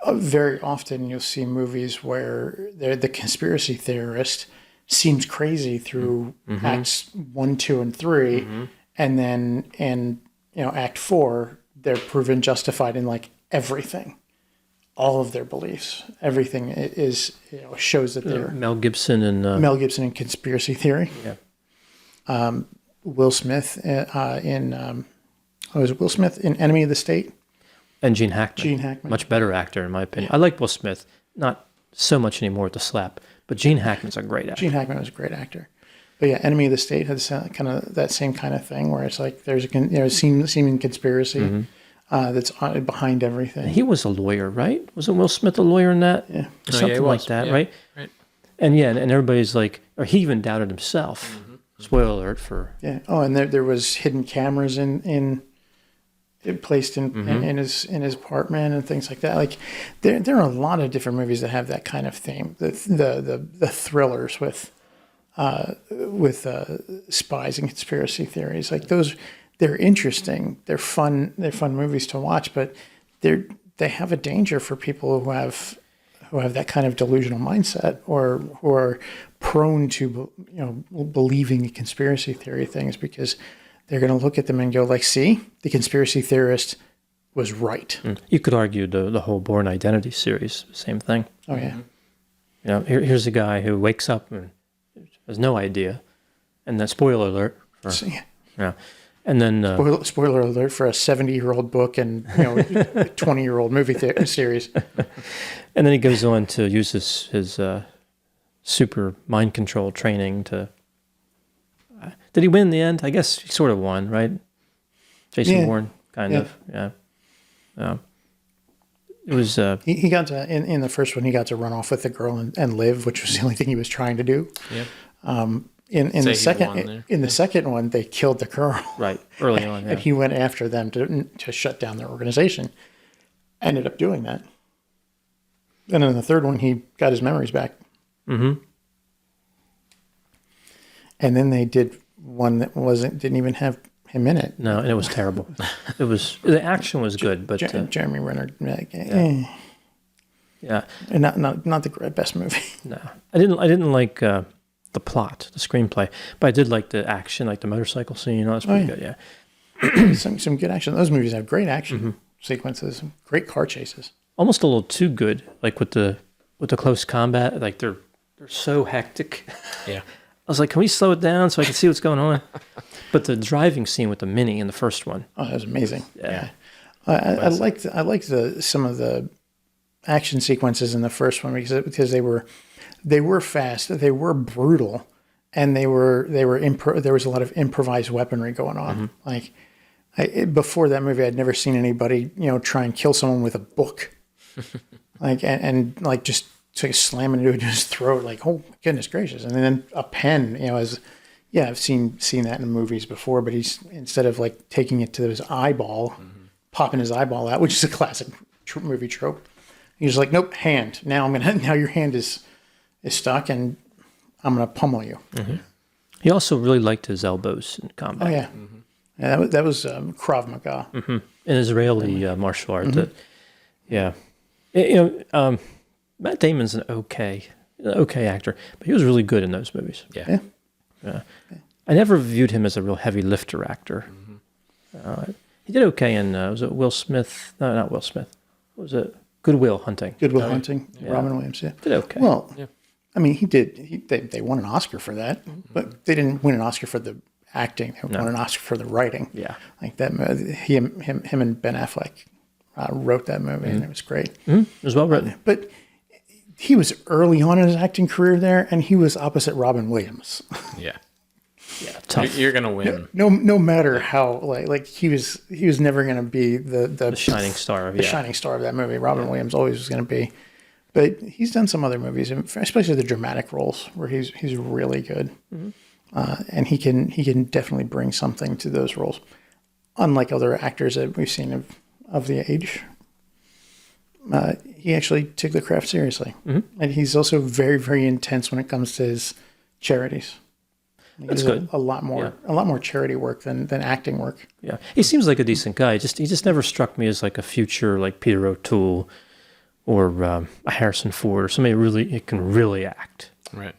Speaker 3: very often you'll see movies where the conspiracy theorist seems crazy through acts 1, 2, and 3, and then in act 4 they're proven justified in like everything, all of their beliefs. Everything is shows that they're
Speaker 1: Mel Gibson in
Speaker 3: Conspiracy Theory.
Speaker 1: Yeah.
Speaker 3: Will Smith in Will Smith in Enemy of the State?
Speaker 1: And Gene Hackman.
Speaker 3: Gene Hackman.
Speaker 1: Much better actor, in my opinion. I like Will Smith, not so much anymore with the slap, but Gene Hackman's a great actor.
Speaker 3: Gene Hackman was a great actor. But yeah, Enemy of the State has kind of that same kind of thing where it's like there's a seeming conspiracy that's behind everything.
Speaker 1: He was a lawyer, right? Wasn't Will Smith a lawyer in that?
Speaker 3: Yeah.
Speaker 1: Something like that, right?
Speaker 2: Right.
Speaker 1: And and everybody's like, or he even doubted himself. Spoiler alert for
Speaker 3: Yeah. Oh, and there was hidden cameras placed in his apartment and things like that. Like there are a lot of different movies that have that kind of theme. The thrillers with spies and conspiracy theories, like those, they're interesting. They're fun. They're fun movies to watch, but they have a danger for people who have that kind of delusional mindset, or who are prone to believing conspiracy theory things, because they're going to look at them and go like, see, the conspiracy theorist was right.
Speaker 1: You could argue the whole Born Identity series, same thing.
Speaker 3: Oh yeah.
Speaker 1: Here's a guy who wakes up and has no idea, and then spoiler alert. And then
Speaker 3: Spoiler alert for a 70-year-old book and 20-year-old movie series.
Speaker 1: And then he goes on to use his super mind control training to. Did he win in the end? I guess he sort of won, right? Jason Bourne, kind of. Yeah. It was.
Speaker 3: He got to in the first one. He got to run off with the girl and live, which was the only thing he was trying to do.
Speaker 2: Yeah.
Speaker 3: In the second one, they killed the girl.
Speaker 1: Right, early on. Yeah.
Speaker 3: And he went after them to shut down their organization. Ended up doing that. And in the third one, he got his memories back.
Speaker 1: Mm-hmm.
Speaker 3: And then they did one that didn't even have him in it.
Speaker 1: No, and it was terrible. The action was good, but
Speaker 3: Jeremy Renner,
Speaker 1: yeah,
Speaker 3: and not the best movie.
Speaker 1: No, I didn't like the plot, the screenplay, but I did like the action, like the motorcycle scene. That was pretty good. Yeah,
Speaker 3: some good action. Those movies have great action sequences, great car chases.
Speaker 1: Almost a little too good, like with the close combat. Like they're so hectic.
Speaker 2: Yeah.
Speaker 1: I was like, can we slow it down so I can see what's going on? But the driving scene with the Mini in the first one.
Speaker 3: Oh, that was amazing.
Speaker 1: Yeah.
Speaker 3: I liked some of the action sequences in the first one because they were fast, they were brutal, and there was a lot of improvised weaponry going on. Like before that movie, I'd never seen anybody try and kill someone with a book, like and like just to slam into his throat, like, oh goodness gracious, and then a pen, I've seen that in movies before, but he's, instead of like taking it to his eyeball, popping his eyeball out, which is a classic movie trope, he's like, nope, hand. Now your hand is stuck, and I'm gonna pummel you.
Speaker 1: Mm-hmm. He also really liked his elbows in combat.
Speaker 3: Oh yeah, yeah, that was Krav Maga,
Speaker 1: an Israeli martial art. That, Matt Damon's an okay actor, but he was really good in those movies.
Speaker 2: Yeah.
Speaker 1: I never viewed him as a real heavy lifter actor. He did okay in was it Will Smith? No, not Will Smith. What was it? Good Will Hunting.
Speaker 3: Good Will Hunting. Yeah. Robin Williams. Yeah.
Speaker 1: Did okay.
Speaker 3: Well, I mean, they won an Oscar for that, but they didn't win an Oscar for the acting. They won an Oscar for the writing. Yeah. Like that. Him and Ben Affleck wrote that movie, and it was great.
Speaker 1: It was well written.
Speaker 3: But he was early on in his acting career there, and he was opposite Robin Williams.
Speaker 2: Yeah.
Speaker 1: Yeah, tough.
Speaker 2: You're gonna win.
Speaker 3: No matter how like he was never gonna be the
Speaker 1: shining star of
Speaker 3: shining star of that movie. Robin Williams always was gonna be, but he's done some other movies, especially the dramatic roles where he's really good, and he can definitely bring something to those roles, unlike other actors that we've seen of the age. He actually took the craft seriously, and he's also very, very intense when it comes to his charities.
Speaker 1: That's good.
Speaker 3: A lot more charity work than acting work.
Speaker 1: Yeah, he seems like a decent guy. He just never struck me as like a future like Peter O'Toole or a Harrison Ford or somebody who can really act.
Speaker 2: Right.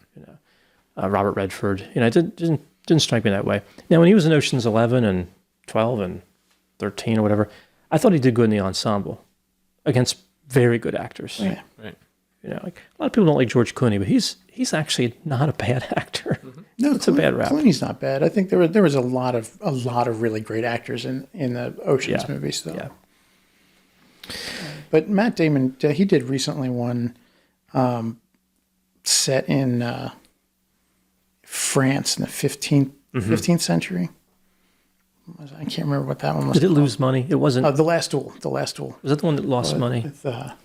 Speaker 1: Robert Redford. It didn't strike me that way. Now, when he was in Ocean's 11 and 12 and 13 or whatever, I thought he did good in the ensemble against very good actors.
Speaker 3: Yeah.
Speaker 2: Right.
Speaker 1: Like a lot of people don't like George Clooney, but he's actually not a bad actor.
Speaker 3: No,
Speaker 1: it's a bad rap.
Speaker 3: Clooney's not bad. I think there was a lot of really great actors in the Ocean's movies, though. Yeah. But Matt Damon, he did recently one set in France in the 15th century. I can't remember what that one was.
Speaker 1: Did it lose money? It wasn't.
Speaker 3: The Last Duel.
Speaker 1: Was that the one that lost money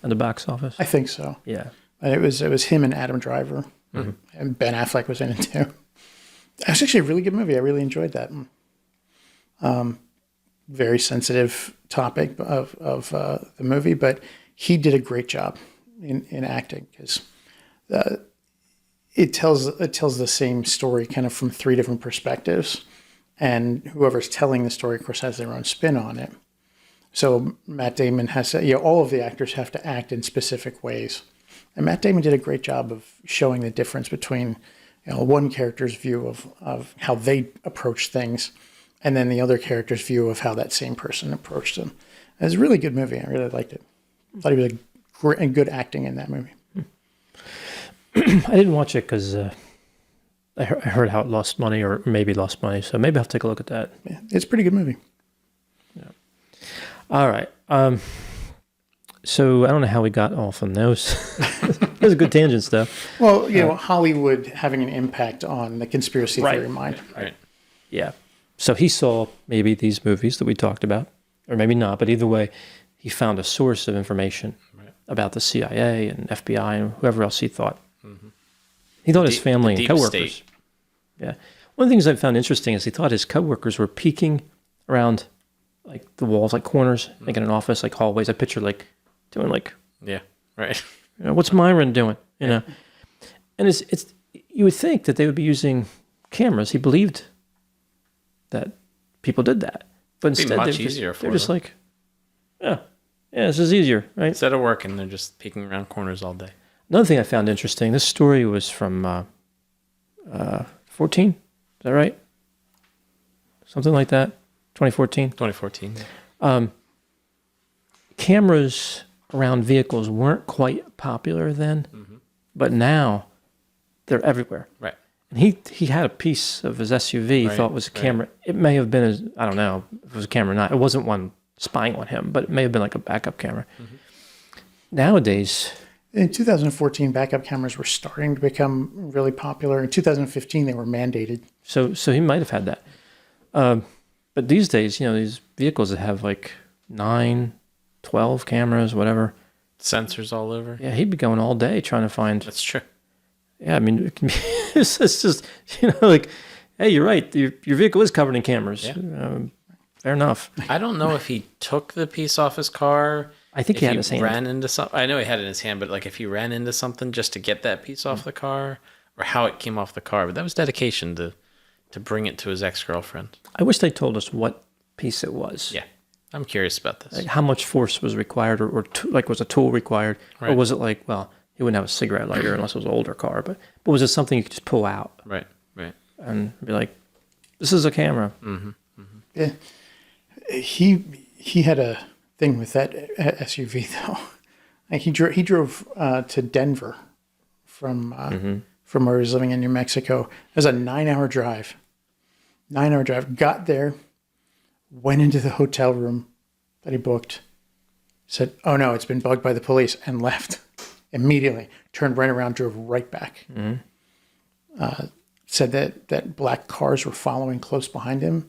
Speaker 1: in the box office?
Speaker 3: I think so.
Speaker 1: Yeah.
Speaker 3: It was him and Adam Driver, and Ben Affleck was in it too. It's actually a really good movie. I really enjoyed that. Very sensitive topic of the movie, but he did a great job in acting because it tells the same story kind of from three different perspectives, and whoever's telling the story, of course, has their own spin on it. So Matt Damon has to, all of the actors have to act in specific ways, and Matt Damon did a great job of showing the difference between one character's view of how they approach things, and then the other character's view of how that same person approached them. It was a really good movie. I really liked it. I thought he was great and good acting in that movie.
Speaker 1: I didn't watch it because I heard how it lost money, or maybe lost money. So maybe I'll take a look at that.
Speaker 3: Yeah, it's a pretty good movie.
Speaker 1: Yeah. All right. So I don't know how we got off on those. Those are good tangents, though.
Speaker 3: Well, Hollywood having an impact on the conspiracy theory mind.
Speaker 2: Right.
Speaker 1: Yeah. So he saw maybe these movies that we talked about, or maybe not, but either way, he found a source of information about the CIA and FBI and whoever else he thought. Mm-hmm. He thought his family and coworkers.
Speaker 2: State.
Speaker 1: Yeah. One of the things I found interesting is he thought his coworkers were peeking around like the walls, like corners, like in an office, like hallways. I picture like doing like,
Speaker 2: yeah, right.
Speaker 1: What's Myron doing? And it's you would think that they would be using cameras. He believed that people did that, but instead they're just like, yeah, this is easier, right?
Speaker 2: Instead of working, they're just peeking around corners all day.
Speaker 1: Another thing I found interesting. This story was from 14. Is that right? Something like that. 2014.
Speaker 2: 2014.
Speaker 1: Cameras around vehicles weren't quite popular then, but now they're everywhere.
Speaker 2: Right.
Speaker 1: And he had a piece of his SUV he thought was a camera. Right. It may have been, I don't know if it was a camera or not. It wasn't one spying on him, but it may have been like a backup camera. Mm-hmm. Nowadays...
Speaker 3: In 2014, backup cameras were starting to become really popular. In 2015, they were mandated.
Speaker 1: So he might have had that. But these days, these vehicles that have like 9, 12 cameras, whatever.
Speaker 2: Sensors all over.
Speaker 1: Yeah, he'd be going all day trying to find...
Speaker 2: That's true.
Speaker 1: Yeah, I mean, it can be, it's just, like, hey, you're right. Your vehicle is covered in cameras. Yeah. Fair enough.
Speaker 2: I don't know if he took the piece off his car.
Speaker 1: I think he had it in his hand.
Speaker 2: Ran into something. I know he had it in his hand, but like if he ran into something just to get that piece off the car, or how it came off the car. But that was dedication to bring it to his ex-girlfriend.
Speaker 1: I wish they told us what piece it was.
Speaker 2: Yeah, I'm curious about this.
Speaker 1: Like how much force was required, or was a tool required, or was it like, well, he wouldn't have a cigarette lighter unless it was an older car, but was it something you could just pull out?
Speaker 2: Right.
Speaker 1: And be like, this is a camera.
Speaker 2: Mm-hmm. Mm-hmm.
Speaker 3: Yeah. He had a thing with that SUV though. Like he drove to Denver from where he was living in New Mexico. It was a 9-hour drive. 9-hour drive. Got there, went into the hotel room that he booked, said, "Oh no, it's been bugged by the police," and left immediately. Turned right around, drove right back. Mm-hmm. Said that black cars were following close behind him,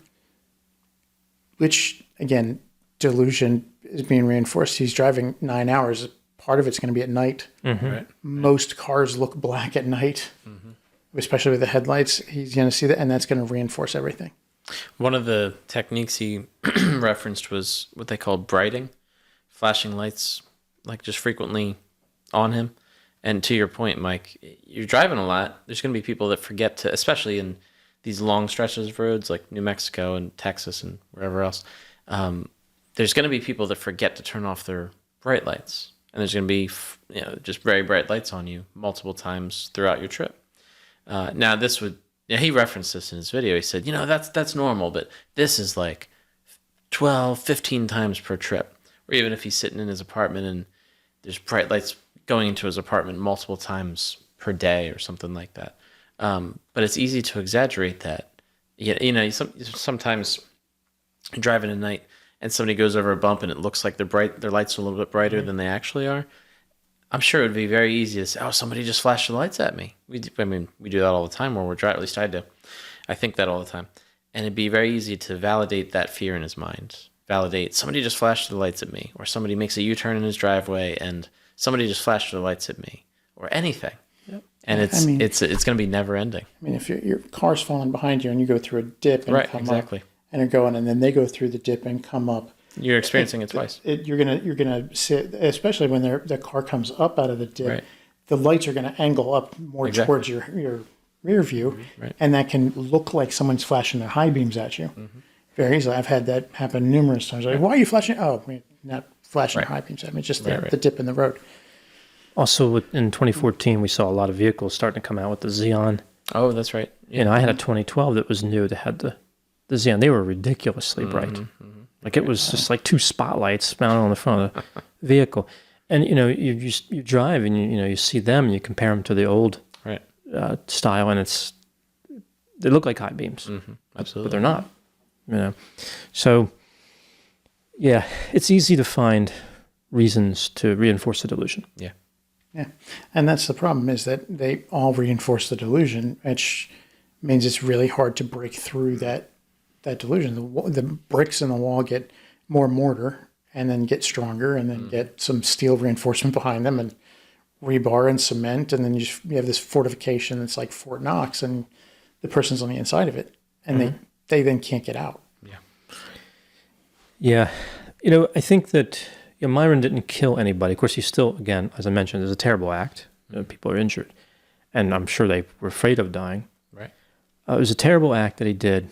Speaker 3: which again, delusion is being reinforced. He's driving 9 hours. Part of it's going to be at night.
Speaker 2: Mm-hmm. Right.
Speaker 3: Most cars look black at night, especially with the headlights. He's going to see that, and that's going to reinforce everything.
Speaker 2: One of the techniques he referenced was what they call brighting, flashing lights, like just frequently on him. And to your point, Mike, you're driving a lot. There's going to be people that forget to, especially in these long stretches of roads like New Mexico and Texas and wherever else. There's going to be people that forget to turn off their bright lights. And there's going to be just very bright lights on you multiple times throughout your trip. Now, he referenced this in his video. He said, that's normal, but this is like 12, 15 times per trip. Or even if he's sitting in his apartment and there's bright lights going into his apartment multiple times per day or something like that. But it's easy to exaggerate that. Sometimes you're driving at night and somebody goes over a bump and it looks like their lights are a little bit brighter than they actually are. I'm sure it would be very easy to say, "Oh, somebody just flashed the lights at me." We do that all the time when we're driving. At least I do. I think that all the time. And it'd be very easy to validate that fear in his mind. Validate, somebody just flashed the lights at me, or somebody makes a U-turn in his driveway and somebody just flashed the lights at me, or anything.
Speaker 1: Yep.
Speaker 2: and
Speaker 3: I mean-
Speaker 2: it's going to be never ending.
Speaker 3: I mean, if your car's falling behind you and you go through a dip and
Speaker 2: Right,
Speaker 3: come
Speaker 2: exactly.
Speaker 3: up, and you're going, and then they go through the dip and come up,
Speaker 2: You're experiencing it twice.
Speaker 3: you're gonna sit, especially when the car comes up out of the dip.
Speaker 2: Right.
Speaker 3: The lights are gonna angle up more
Speaker 2: Exactly.
Speaker 3: towards your rear view,
Speaker 2: Right.
Speaker 3: and that can look like someone's flashing their high beams at you. Very easily. I've had that happen numerous times. Like, why are you flashing? Oh, I mean, not flashing
Speaker 2: Right.
Speaker 3: high beams at me, just
Speaker 2: Right, right.
Speaker 3: the dip in the road.
Speaker 1: Also, in 2014, we saw a lot of vehicles starting to come out with the Xeon.
Speaker 2: Oh, that's right.
Speaker 1: You know, I had a 2012 that was new that had the Xeon. They were ridiculously bright. Like it was just like two spotlights mounted on the front of the vehicle. And, you know, you drive and, you see them and you compare them to the old
Speaker 2: Right.
Speaker 1: style and they look like high beams,
Speaker 2: Absolutely.
Speaker 1: but they're not, you know. So, yeah, it's easy to find reasons to reinforce the delusion.
Speaker 2: Yeah.
Speaker 3: Yeah, and that's the problem, is that they all reinforce the delusion, which means it's really hard to break through that delusion. The bricks in the wall get more mortar and then get stronger and then get some steel reinforcement behind them and rebar and cement, and then you have this fortification that's like Fort Knox, and the person's on the inside of it, and they then can't get out.
Speaker 2: Yeah.
Speaker 1: Yeah. You know, I think that Myron didn't kill anybody. Of course, he still, again, as I mentioned, is a terrible act. You know, people are injured. And I'm sure they were afraid of dying.
Speaker 2: Right.
Speaker 1: It was a terrible act that he did.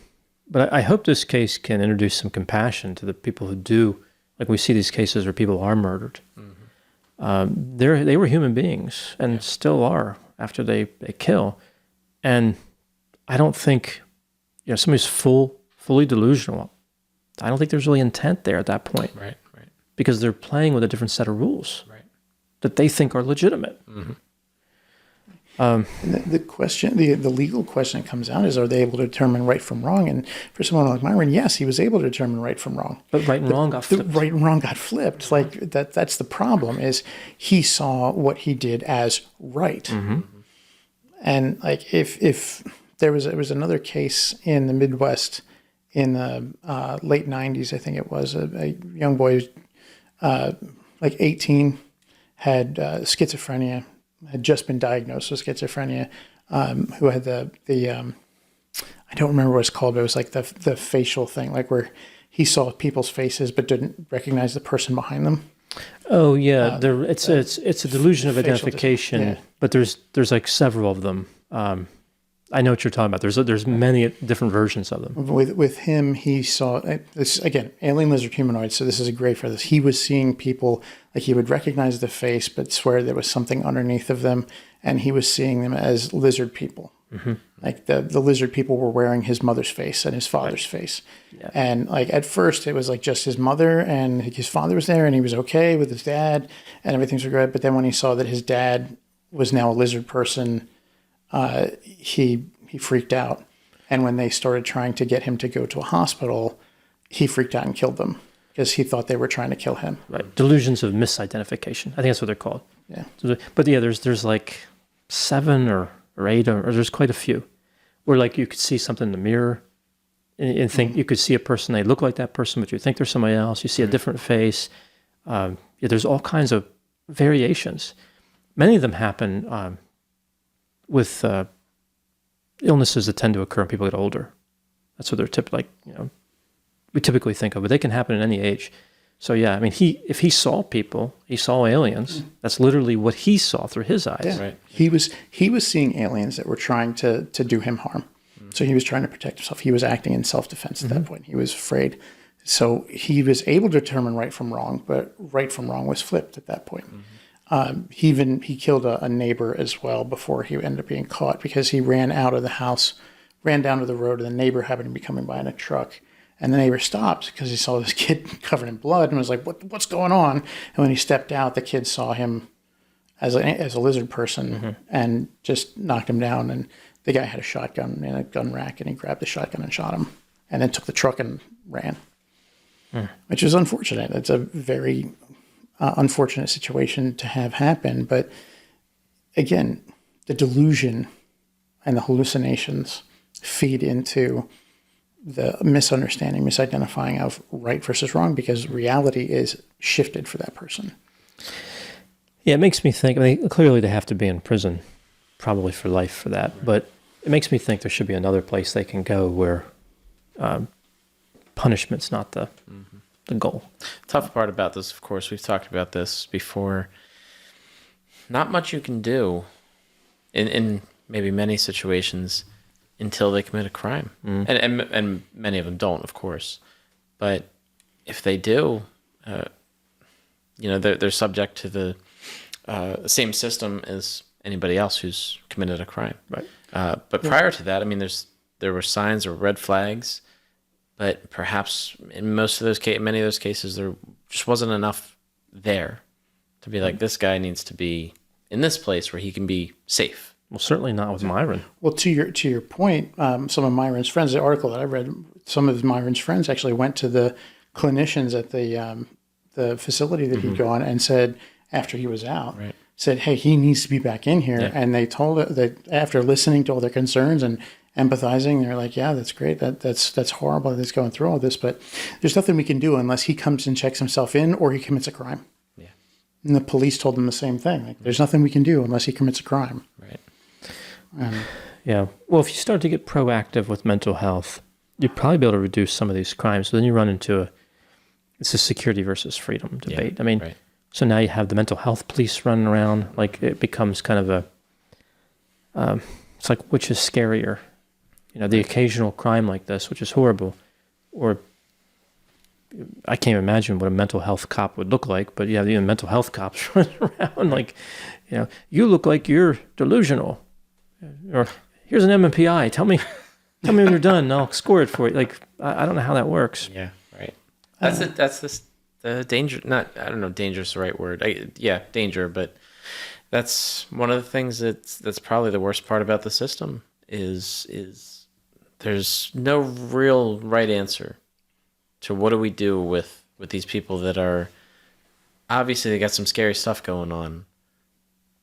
Speaker 1: But I hope this case can introduce some compassion to the people who do, like we see these cases where people are murdered. They were human beings and still are after they kill. And I don't think, somebody's fully delusional. I don't think there's really intent there at that point.
Speaker 2: Right.
Speaker 1: Because they're playing with a different set of rules
Speaker 2: Right.
Speaker 1: that they think are legitimate.
Speaker 3: And the question, the legal question that comes out is, are they able to determine right from wrong? And for someone like Myron, yes, he was able to determine right from wrong.
Speaker 1: But right and wrong got
Speaker 3: The
Speaker 1: flipped.
Speaker 3: right and wrong got flipped. Like that's the problem, is he saw what he did as right. And like if there was another case in the Midwest in the late 90s, I think it was, a young boy, like 18, had schizophrenia, had just been diagnosed with schizophrenia, who had the I don't remember what it's called, but it was like the facial thing, like where he saw people's faces but didn't recognize the person behind them.
Speaker 1: Oh yeah, it's a delusion of
Speaker 3: facial
Speaker 1: identification,
Speaker 3: yeah.
Speaker 1: but there's like several of them. I know what you're talking about. There's many different versions of them.
Speaker 3: With him, he saw this again, alien lizard humanoids. So this is great for this. He was seeing people, like he would recognize the face, but swear there was something underneath of them, and he was seeing them as lizard people. Like the lizard people were wearing his mother's face and his father's face, and like at first it was like just his mother and his father was there, and he was okay with his dad, and everything's good. But then when he saw that his dad was now a lizard person, he freaked out. And when they started trying to get him to go to a hospital, he freaked out and killed them because he thought they were trying to kill him.
Speaker 1: Right, delusions of misidentification. I think that's what they're called.
Speaker 3: Yeah.
Speaker 1: But yeah, there's like 7 or 8 or there's quite a few where like you could see something in the mirror and think you could see a person, they look like that person, but you think they're somebody else. You see a different face. There's all kinds of variations. Many of them happen with illnesses that tend to occur when people get older. That's what they're we typically think of, but they can happen at any age. So yeah, I mean, if he saw people, he saw aliens. That's literally what he saw through his eyes.
Speaker 3: Yeah.
Speaker 2: Right.
Speaker 3: He was seeing aliens that were trying to do him harm. So he was trying to protect himself. He was acting in self-defense at that point. He was afraid. So he was able to determine right from wrong, but right from wrong was flipped at that point. He killed a neighbor as well before he ended up being caught, because he ran out of the house, ran down to the road, and the neighbor happened to be coming by in a truck. And the neighbor stopped because he saw this kid covered in blood and was like, what's going on? And when he stepped out, the kid saw him as a lizard person and just knocked him down. And the guy had a shotgun in a gun rack, and he grabbed the shotgun and shot him, and then took the truck and ran, which is unfortunate. It's a very unfortunate situation to have happen. But again, the delusion and the hallucinations feed into the misunderstanding, misidentifying of right versus wrong, because reality is shifted for that person.
Speaker 1: Yeah, it makes me think, I mean, clearly they have to be in prison probably for life for that. Right. But it makes me think there should be another place they can go where punishment's not the goal.
Speaker 2: Tough part about this, of course, we've talked about this before. Not much you can do in maybe many situations until they commit a crime. And many of them don't, of course. But if they do, they're subject to the same system as anybody else who's committed a crime.
Speaker 1: Right.
Speaker 2: But prior to that, I mean, there were signs or red flags, but perhaps in many of those cases, there just wasn't enough there to be like, this guy needs to be in this place where he can be safe.
Speaker 1: Well, certainly not with Myron.
Speaker 3: Well, to your point, some of Myron's friends, the article that I read, some of Myron's friends actually went to the clinicians at the facility that he'd gone and said, after he was out, said, hey, he needs to be back in here. Yeah. And they told it that after listening to all their concerns and empathizing, they're like, yeah, that's great. That's horrible that he's going through all this, but there's nothing we can do unless he comes and checks himself in or he commits a crime.
Speaker 2: Yeah.
Speaker 3: And the police told him the same thing. Like, there's nothing we can do unless he commits a crime.
Speaker 2: Right.
Speaker 1: Yeah. Well, if you start to get proactive with mental health, you'd probably be able to reduce some of these crimes. So then you run into it's a security versus freedom debate.
Speaker 2: Yeah,
Speaker 1: I mean, so now you have the mental health police running around. Like, it becomes kind of it's like, which is scarier? The occasional crime like this, which is horrible, or I can't imagine what a mental health cop would look like, but you have even mental health cops running around like, you look like you're delusional. Or here's an MMPI. Tell me when you're done, and I'll score it for you. Like, I don't know how that works.
Speaker 2: Yeah, right. That's the danger. Not, I don't know, dangerous the right word. Danger, but that's one of the things that's probably the worst part about the system is there's no real right answer to what do we do with these people that are obviously they got some scary stuff going on,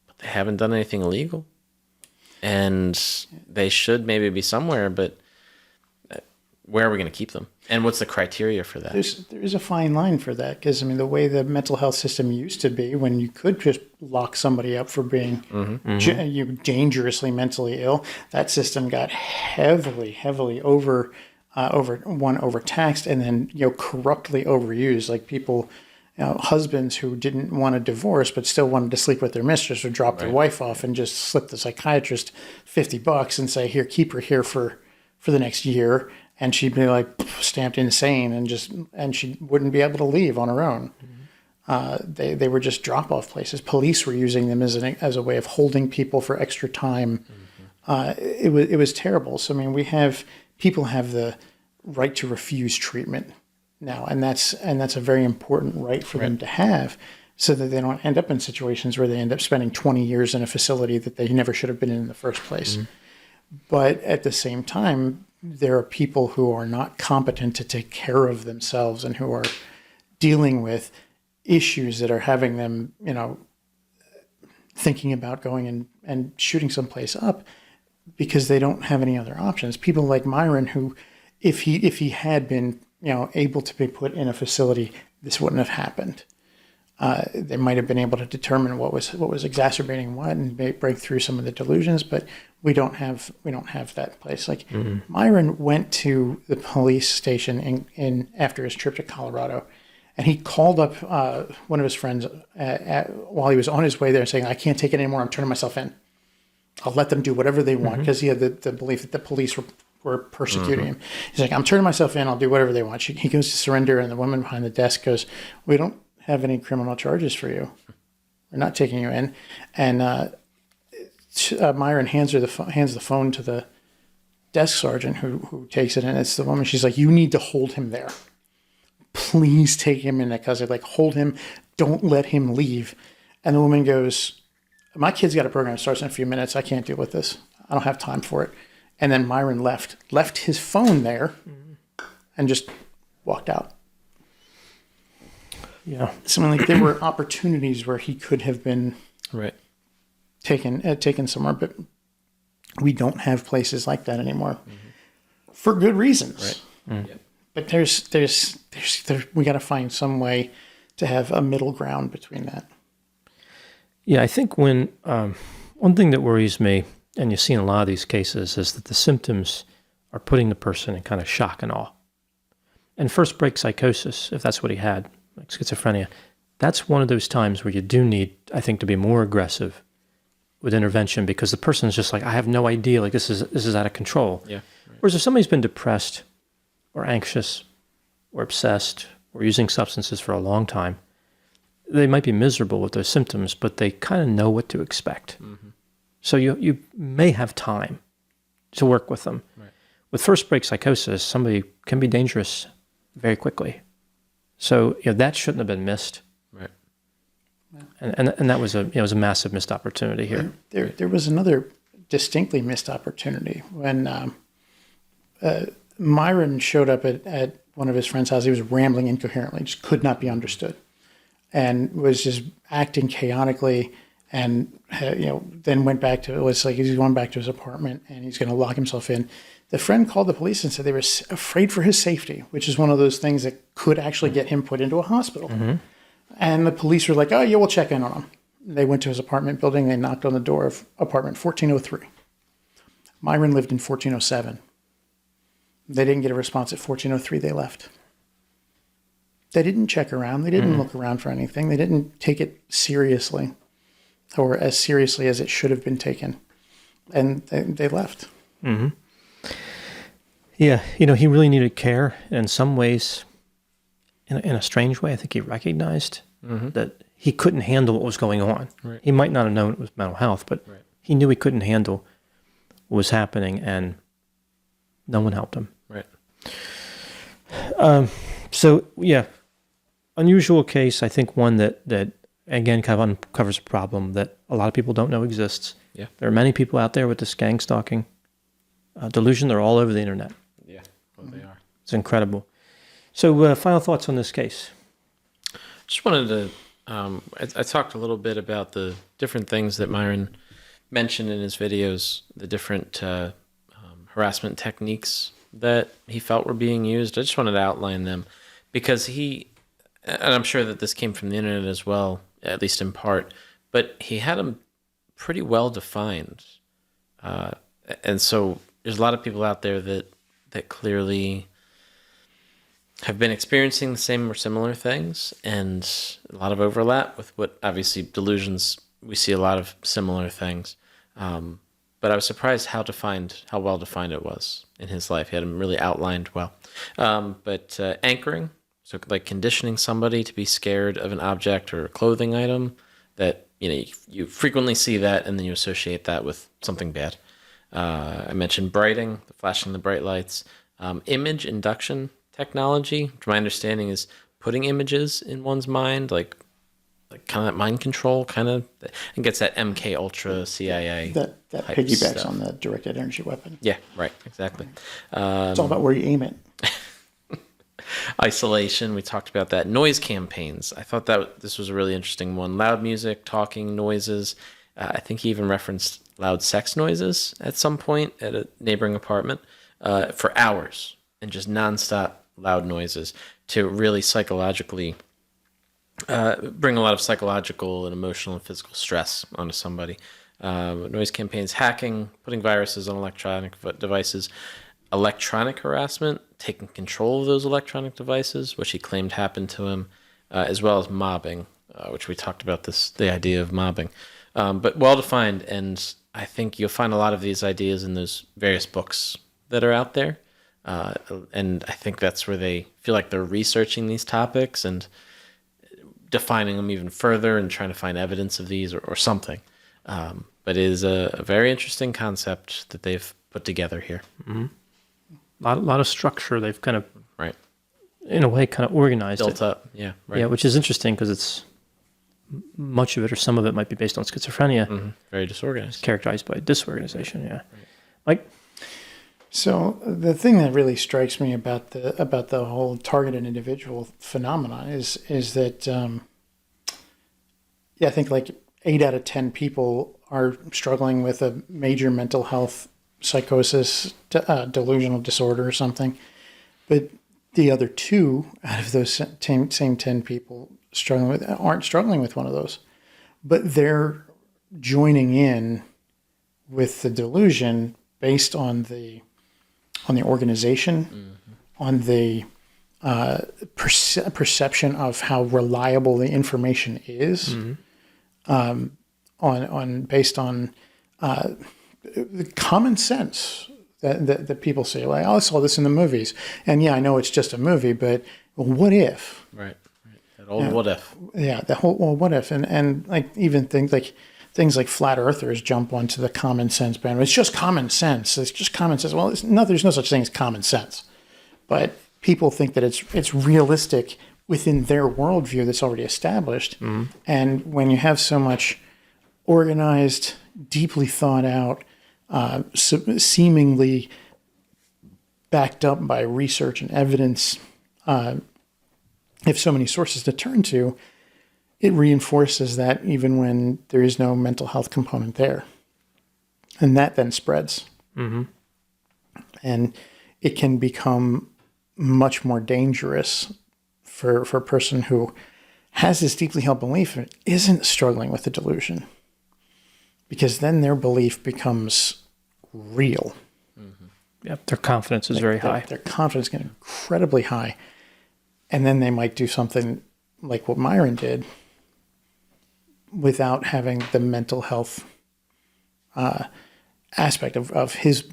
Speaker 2: but they haven't done anything illegal. And they should maybe be somewhere, but where are we going to keep them? And what's the criteria for that?
Speaker 3: There's a fine line for that, because, I mean, the way the mental health system used to be, when you could just lock somebody up for being dangerously mentally ill, that system got heavily overtaxed and then corruptly overused. Like, people, husbands who didn't want a divorce but still wanted to sleep with their mistress would drop their wife off and just slip the psychiatrist $50 and say, here, keep her here for the next year, and she'd be like stamped insane and she wouldn't be able to leave on her own. They were just drop-off places. Police were using them as a way of holding people for extra time. It was terrible. So, I mean, people have the right to refuse treatment now, and that's a very important right for them to have, so that they don't end up in situations where they end up spending 20 years in a facility that they never should have been in the first place. But at the same time, there are people who are not competent to take care of themselves and who are dealing with issues that are having them, thinking about going and shooting someplace up because they don't have any other options. People like Myron, who, if he had been, able to be put in a facility, this wouldn't have happened. They might have been able to determine what was exacerbating what and break through some of the delusions, but we don't have that place. Like, Myron went to the police station in after his trip to Colorado, and he called up one of his friends while he was on his way there, saying, "I can't take it anymore. I'm turning myself in. I'll let them do whatever they want," because he had the belief that the police were persecuting him. He's like, "I'm turning myself in. I'll do whatever they want." He goes to surrender, and the woman behind the desk goes, "We don't have any criminal charges for you. We're not taking you in." And Myron hands the phone to the desk sergeant who takes it, and it's the woman. She's like, "You need to hold him there. Please take him in that closet. Like, hold him. Don't let him leave." And the woman goes, "My kid's got a program that starts in a few minutes. I can't deal with this. I don't have time for it." And then Myron left his phone there and just walked out. Yeah. Something like, there were opportunities where he could have been taken somewhere, but we don't have places like that anymore for good reasons. But there's we got to find some way to have a middle ground between that.
Speaker 1: Yeah, I think when One thing that worries me, and you see in a lot of these cases, is that the symptoms are putting the person in kind of shock and awe. And first break psychosis, if that's what he had, like schizophrenia, that's one of those times where you do need, I think, to be more aggressive with intervention, because the person's just like, I have no idea, like this is out of control.
Speaker 2: Yeah. Right.
Speaker 1: Whereas if somebody's been depressed or anxious or obsessed or using substances for a long time, they might be miserable with those symptoms, but they kind of know what to expect. Mm-hmm. So you may have time to work with them. Right. With first break psychosis, somebody can be dangerous very quickly. So that shouldn't have been missed.
Speaker 2: Right.
Speaker 1: And that was was a massive missed opportunity here.
Speaker 3: There was another distinctly missed opportunity when Myron showed up at one of his friend's house. He was rambling incoherently, just could not be understood, and was just acting chaotically. And then went back to, it was like he's going back to his apartment and he's going to lock himself in. The friend called the police and said they were afraid for his safety, which is one of those things that could actually get him put into a hospital. Mm-hmm. And the police were like, oh, yeah, we'll check in on him. They went to his apartment building. They knocked on the door of apartment 1403. Myron lived in 1407. They didn't get a response at 1403. They left. They didn't check around. They didn't look around for anything. They didn't take it seriously, or as seriously as it should have been taken. And they left.
Speaker 1: Mm-hmm. Yeah, he really needed care. In some ways, in a strange way, I think he recognized that he couldn't handle what was going on. Right. He might not have known it was mental health, but he knew he couldn't handle what was happening, and no one helped him.
Speaker 2: Right.
Speaker 1: So, unusual case. I think one that again kind of uncovers a problem that a lot of people don't know exists.
Speaker 2: Yeah.
Speaker 1: There are many people out there with this gang stalking delusion. They're all over the internet.
Speaker 2: Yeah, well, they are.
Speaker 1: It's incredible. So, final thoughts on this case?
Speaker 2: Just wanted to, I talked a little bit about the different things that Myron mentioned in his videos, the different harassment techniques that he felt were being used. I just wanted to outline them because and I'm sure that this came from the internet as well, at least in part, but he had them pretty well defined. And so there's a lot of people out there that clearly have been experiencing the same or similar things, and a lot of overlap with what obviously delusions, we see a lot of similar things. But I was surprised how well defined it was in his life. He had them really outlined well. But anchoring, so like conditioning somebody to be scared of an object or a clothing item, that you frequently see that, and then you associate that with something bad. I mentioned brighting, the flashing the bright lights, image induction technology, which my understanding is putting images in one's mind, like kind of that mind control, and gets that MK Ultra CIA.
Speaker 3: That piggybacks stuff on the directed energy weapon.
Speaker 2: Yeah, right, exactly.
Speaker 3: It's all about where you aim it.
Speaker 2: Isolation, we talked about that. Noise campaigns. I thought that this was a really interesting one. Loud music, talking, noises. I think he even referenced loud sex noises at some point at a neighboring apartment for hours, and just nonstop loud noises to really psychologically bring a lot of psychological and emotional and physical stress onto somebody. Noise campaigns, hacking, putting viruses on electronic devices, electronic harassment, taking control of those electronic devices, which he claimed happened to him, as well as mobbing, which we talked about the idea of mobbing. But well-defined, and I think you'll find a lot of these ideas in those various books that are out there. And I think that's where they feel like they're researching these topics and defining them even further and trying to find evidence of these or something. But it is a very interesting concept that they've put together here.
Speaker 1: Mm-hmm. A lot of structure. They've kind of,
Speaker 2: right,
Speaker 1: in a way, kind of organized
Speaker 2: built up. Yeah, right.
Speaker 1: Yeah, which is interesting because it's much of it or some of it might be based on schizophrenia.
Speaker 2: Mm-hmm. Very disorganized.
Speaker 1: Characterized by disorganization, yeah. Mike?
Speaker 3: So the thing that really strikes me about the whole targeted individual phenomenon is that I think like 8 out of 10 people are struggling with a major mental health psychosis, delusional disorder or something, but the other 2 out of those same 10 people aren't struggling with one of those, but they're joining in with the delusion based on the organization, on the perception of how reliable the information is, based on the common sense that people say, like, oh, I saw this in the movies, and yeah, I know it's just a movie, but what if?
Speaker 2: Right. That old what if.
Speaker 3: Yeah, the whole what if, and like even things like flat earthers jump onto the common sense bandwagon. It's just common sense. It's just common sense. Well, there's no such thing as common sense, but people think that it's realistic within their worldview that's already established. And when you have so much organized, deeply thought out, seemingly backed up by research and evidence, if so many sources to turn to, it reinforces that even when there is no mental health component there. And that then spreads. And it can become much more dangerous for a person who has this deeply held belief and isn't struggling with the delusion. Because then their belief becomes real.
Speaker 1: Yep, their confidence is very high.
Speaker 3: Their confidence is incredibly high. And then they might do something like what Myron did without having the mental health aspect of his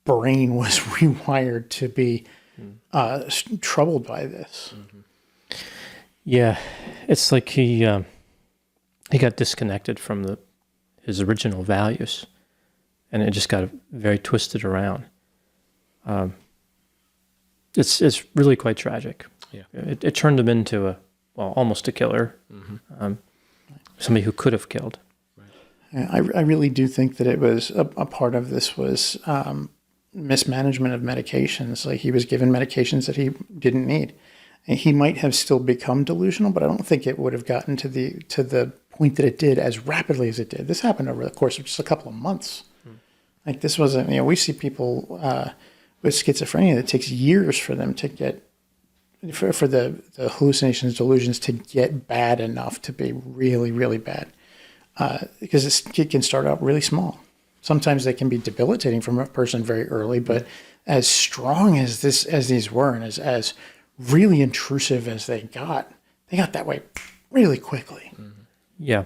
Speaker 3: brain was rewired to be troubled by this.
Speaker 1: Yeah, it's like he got disconnected from his original values, and it just got very twisted around. It's really quite tragic.
Speaker 2: Yeah,
Speaker 1: it turned him into almost a killer, somebody who could have killed.
Speaker 3: Yeah, I really do think that it was a part of this was mismanagement of medications. Like he was given medications that he didn't need. And he might have still become delusional, but I don't think it would have gotten to the point that it did as rapidly as it did. This happened over the course of just a couple of months. Like this wasn't, we see people with schizophrenia that it takes years for them to get, for the hallucinations, delusions to get bad enough to be really, really bad. Because it can start out really small. Sometimes they can be debilitating from a person very early, but as strong as these were, and as really intrusive as they got that way really quickly.
Speaker 1: Yeah.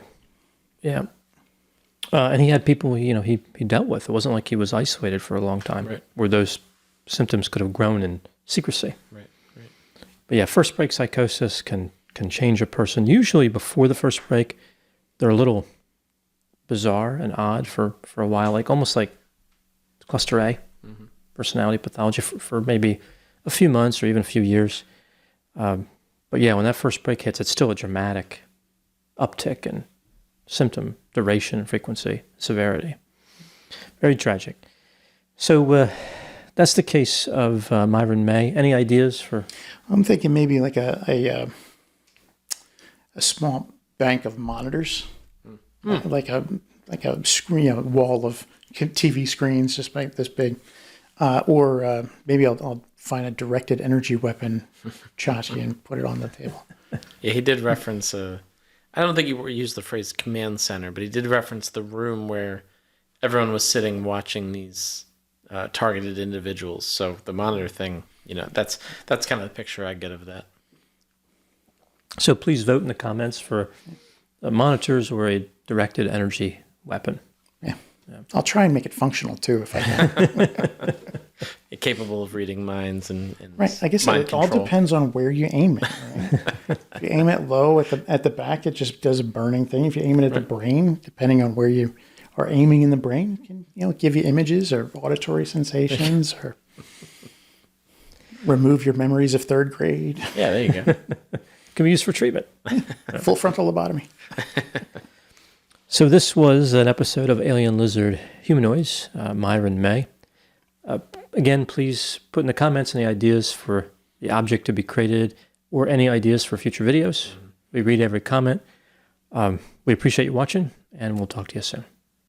Speaker 1: And he had people, he dealt with. It wasn't like he was isolated for a long time, where those symptoms could have grown in secrecy.
Speaker 2: Right.
Speaker 1: But yeah, first break psychosis can change a person. Usually before the first break, they're a little bizarre and odd for a while, almost like cluster A, personality pathology for maybe a few months or even a few years. But yeah, when that first break hits, it's still a dramatic uptick in symptom duration, frequency, severity. Very tragic. So that's the case of Myron May. Any ideas for?
Speaker 3: I'm thinking maybe like a small bank of monitors, like a screen, wall of TV screens, just like this big, or maybe I'll find a directed energy weapon chassis and put it on the table.
Speaker 2: Yeah, he did reference I don't think he used the phrase command center, but he did reference the room where everyone was sitting watching these targeted individuals. So the monitor thing, that's kind of the picture I get of that.
Speaker 1: So please vote in the comments for monitors or a directed energy weapon.
Speaker 3: Yeah. I'll try and make it functional too if I can.
Speaker 2: Capable of reading minds and
Speaker 3: right. I guess it all depends on where you aim it. Right? If you aim it low at the back, it just does a burning thing. If you aim it at the brain, depending on where you are aiming in the brain, it can give you images or auditory sensations or remove your memories of third grade.
Speaker 2: Yeah, there you go.
Speaker 1: Can be used for treatment.
Speaker 3: Full frontal lobotomy.
Speaker 1: So this was an episode of Alien Lizard Humanoids, Myron May. Again, please put in the comments any ideas for the object to be created or any ideas for future videos. We read every comment. We appreciate you watching, and we'll talk to you soon.